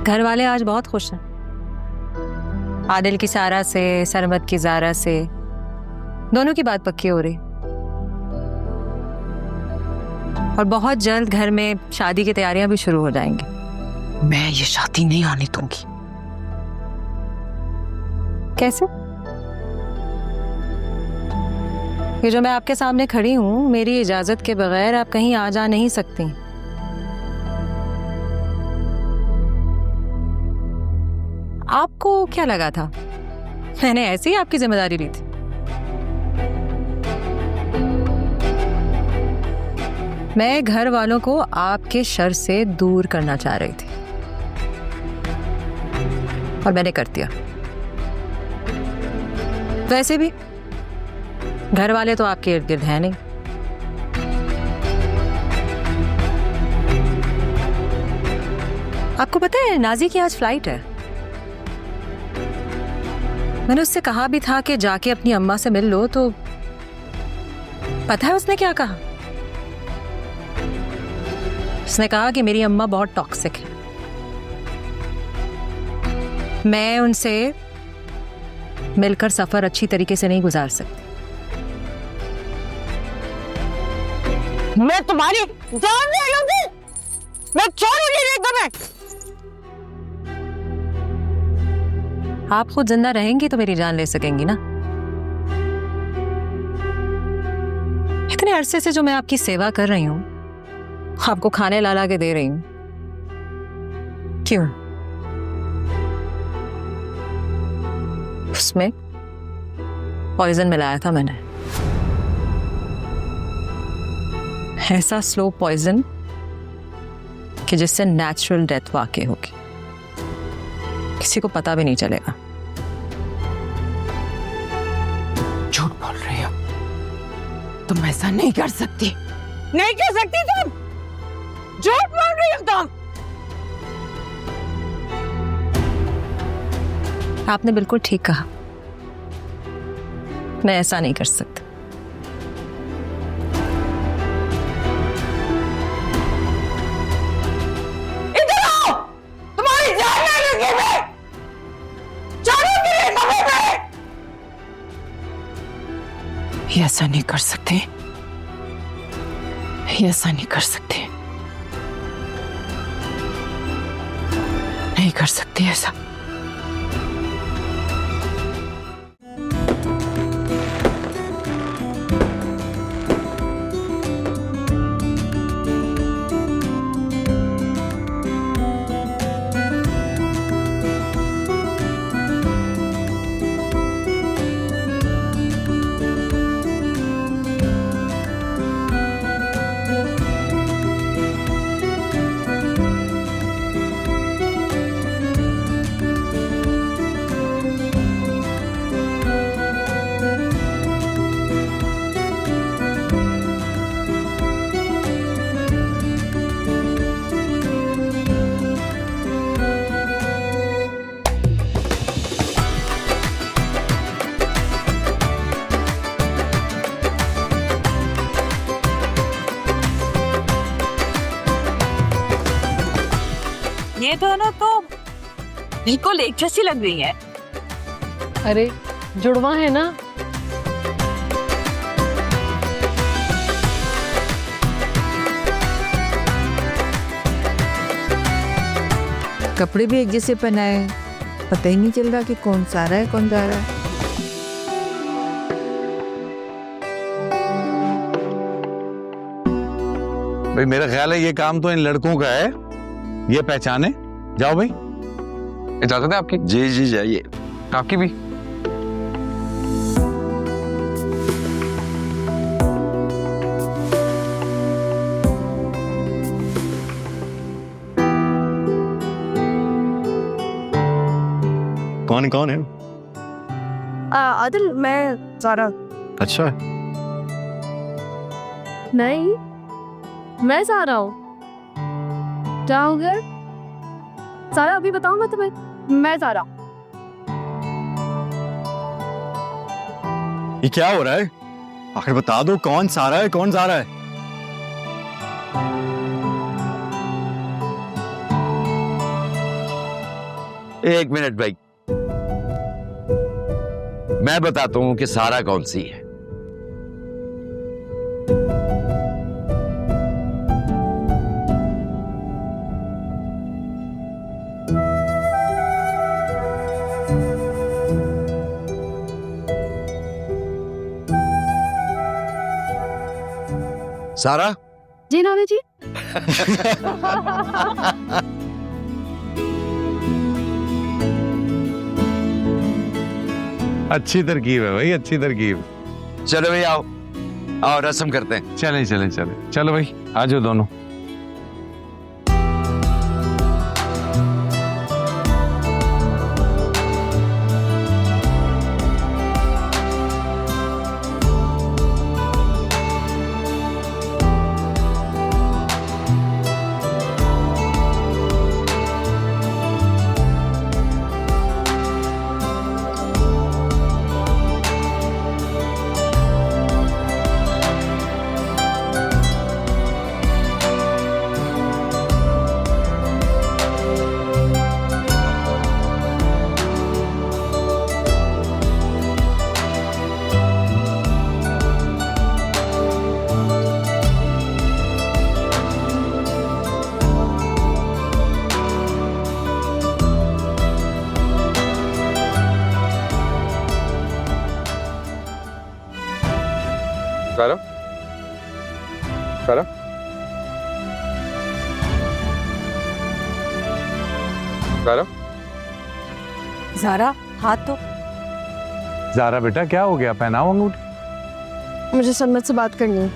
घर वाले आज बहुत खुश हैं। आदिल की सारा से, सरमत की ज़ारा से, दोनों की बात पक्की हो रही। और बहुत जल्द घर में शादी की तैयारियां भी शुरू हो जाएंगी।
मैं ये शादी नहीं आने दूंगी।
कैसे? ये जो मैं आपके सामने खड़ी हूं, मेरी इजाजत के बगैर आप कहीं आ जा नहीं सकती। आपको क्या लगा था मैंने ऐसे ही आपकी जिम्मेदारी ली थी? मैं घर वालों को आपके शर से दूर करना चाह रही थी और मैंने कर दिया। वैसे भी घर वाले तो आपके इर्द गिर्द हैं नहीं। आपको पता है नाजी की आज फ्लाइट है। मैंने उससे कहा भी था कि जाके अपनी अम्मा से मिल लो, तो पता है उसने क्या कहा? उसने कहा कि मेरी अम्मा बहुत टॉक्सिक है, मैं उनसे मिलकर सफर अच्छी तरीके से नहीं गुजार सकती।
मैं तुम्हारी जान ले लूंगी, मैं छोड़ूंगी नहीं तुम्हें।
आप खुद जिंदा रहेंगी तो मेरी जान ले सकेंगी ना। इतने अरसे से जो मैं आपकी सेवा कर रही हूं, आपको खाने ला ला के दे रही हूं, क्यों? उसमें पॉइजन मिलाया था मैंने, ऐसा स्लो पॉइजन कि जिससे नेचुरल डेथ वाकई होगी, किसी को पता भी नहीं चलेगा।
झूठ बोल रही हो, तुम ऐसा नहीं कर सकती, नहीं कर सकती तुम, झूठ बोल रही हो तुम।
आपने बिल्कुल ठीक कहा, मैं ऐसा नहीं कर सकता।
इधर आओ, तुम्हारी जान ले लूंगी मैं, छोड़ूंगी नहीं तुम्हें मैं। ये ऐसा नहीं कर सकते, ये ऐसा नहीं कर सकते, नहीं कर सकती ऐसा।
ये दोनों तो बिल्कुल एक जैसी लग रही है।
अरे जुड़वा है ना।
कपड़े भी एक जैसे पहनाए, पता ही नहीं चल रहा कि कौन सा रहा है कौन जा रहा है।
भाई मेरा ख्याल है ये काम तो इन लड़कों का है, ये पहचाने। जाओ भाई।
इजाजत है आपकी?
जी जी जाइए।
आपकी भी।
कौन है?
आदिल, मैं सारा।
अच्छा
नहीं, मैं सारा हूँ। क्या हो गया? सारा अभी बताऊँ मैं तुम्हें? मैं सारा।
ये क्या हो रहा है? आखिर बता दो कौन सारा है कौन जा रहा है?
एक मिनट भाई, मैं बताता हूं कि सारा कौन सी है। सारा?
जी नाना जी।
अच्छी तरकीब है भाई, अच्छी तरकीब।
चलो भाई आओ, आओ रस्म करते हैं।
चले चले चले, चलो भाई आ जाओ दोनों।
ज़ारा, ज़ारा, ज़ारा,
ज़ारा हाथ तो
ज़ारा बेटा क्या हो गया, पहनाओ अंगूठी।
मुझे सनमत से बात करनी है।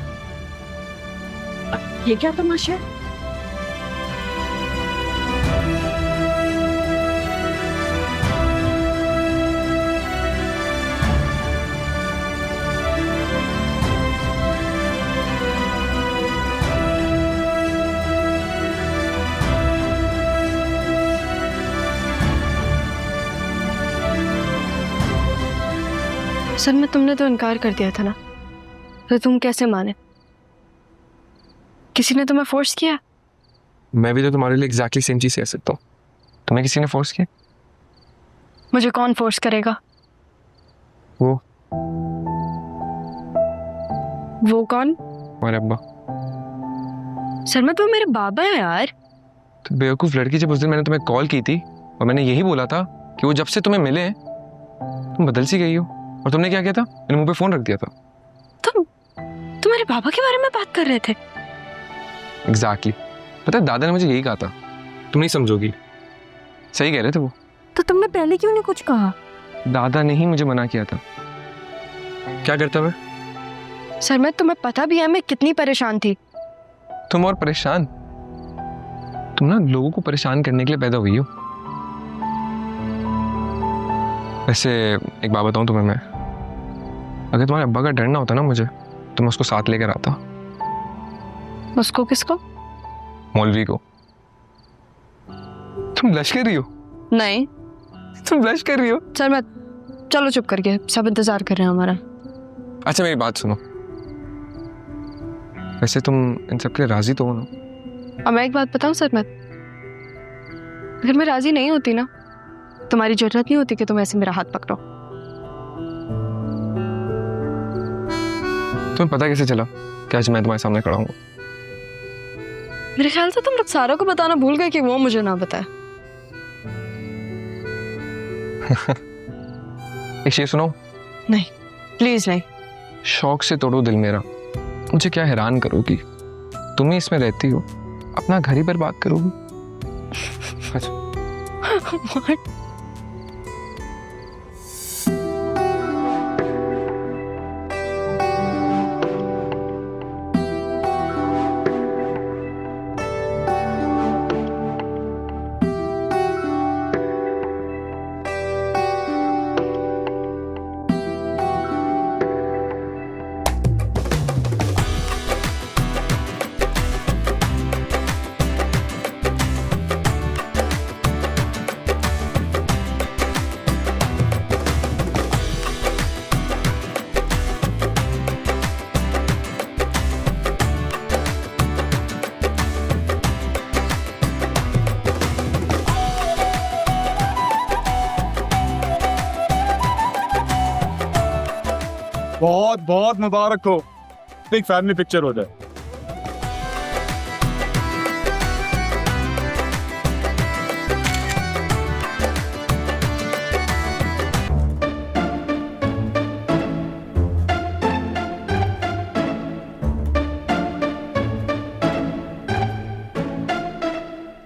ये क्या तमाशा है? सनमत, तुमने तो इनकार कर दिया था ना, तो तुम कैसे माने? किसी ने तुम्हें फोर्स किया?
मैं भी तो तुम्हारे लिए एग्जैक्टली सेम चीज़ कह सकता हूँ। तुम्हें किसी ने फोर्स किया?
मुझे कौन फोर्स करेगा?
वो
कौन?
हमारे अब्बा।
सनमत, वो मेरे बाबा हैं यार।
तो बेवकूफ़ लड़की, जब उस दिन मैंने तुम्हें कॉल की थी और मैंने यही बोला था कि वो जब से तुम्हें मिले हैं तुम बदल सी गई हो, और तुमने क्या किया था? मैंने मुंह पे फोन रख दिया था।
तुम मेरे बाबा के बारे में बात कर रहे थे?
एग्जैक्टली। पता है दादा ने मुझे यही कहा था, तुम नहीं समझोगी। सही कह रहे थे वो।
तो तुमने पहले क्यों नहीं कुछ कहा?
दादा ने ही मुझे मना किया था। क्या करता मैं?
सनमत, तुम्हें पता भी है मैं कितनी परेशान थी।
तुम और परेशान? तुम ना लोगों को परेशान करने के लिए पैदा हुई हो। वैसे एक बात बताऊं तुम्हें, मैं अगर तुम्हारे अब्बा का डर ना होता ना मुझे, तो मैं उसको साथ लेकर आता।
उसको? किसको?
मौलवी को। तुम ब्लश कर रही हो?
नहीं।
तुम ब्लश कर रही हो?
सनमत, चलो चुप करके, सब इंतजार कर रहे हैं हमारा।
अच्छा मेरी बात सुनो, वैसे तुम इन सब के लिए राजी तो हो ना?
अब मैं एक बात बताऊं सनमत, अगर मैं राजी नहीं होती ना, तुम्हारी जरूरत नहीं होती कि तुम ऐसे मेरा हाथ पकड़ो।
तुम्हें पता कैसे चला कि आज मैं तुम्हारे सामने खड़ा हूँ?
मेरे ख्याल से तुम रुखसारा को बताना भूल गए कि वो मुझे ना बताए।
एक चीज सुनो।
नहीं, प्लीज नहीं।
शौक से तोड़ो दिल मेरा, मुझे क्या हैरान करोगी? तुम ही इसमें रहती हो, अपना घर ही बर्बाद करोगी।
बहुत बहुत मुबारक हो, एक फैमिली पिक्चर हो जाए।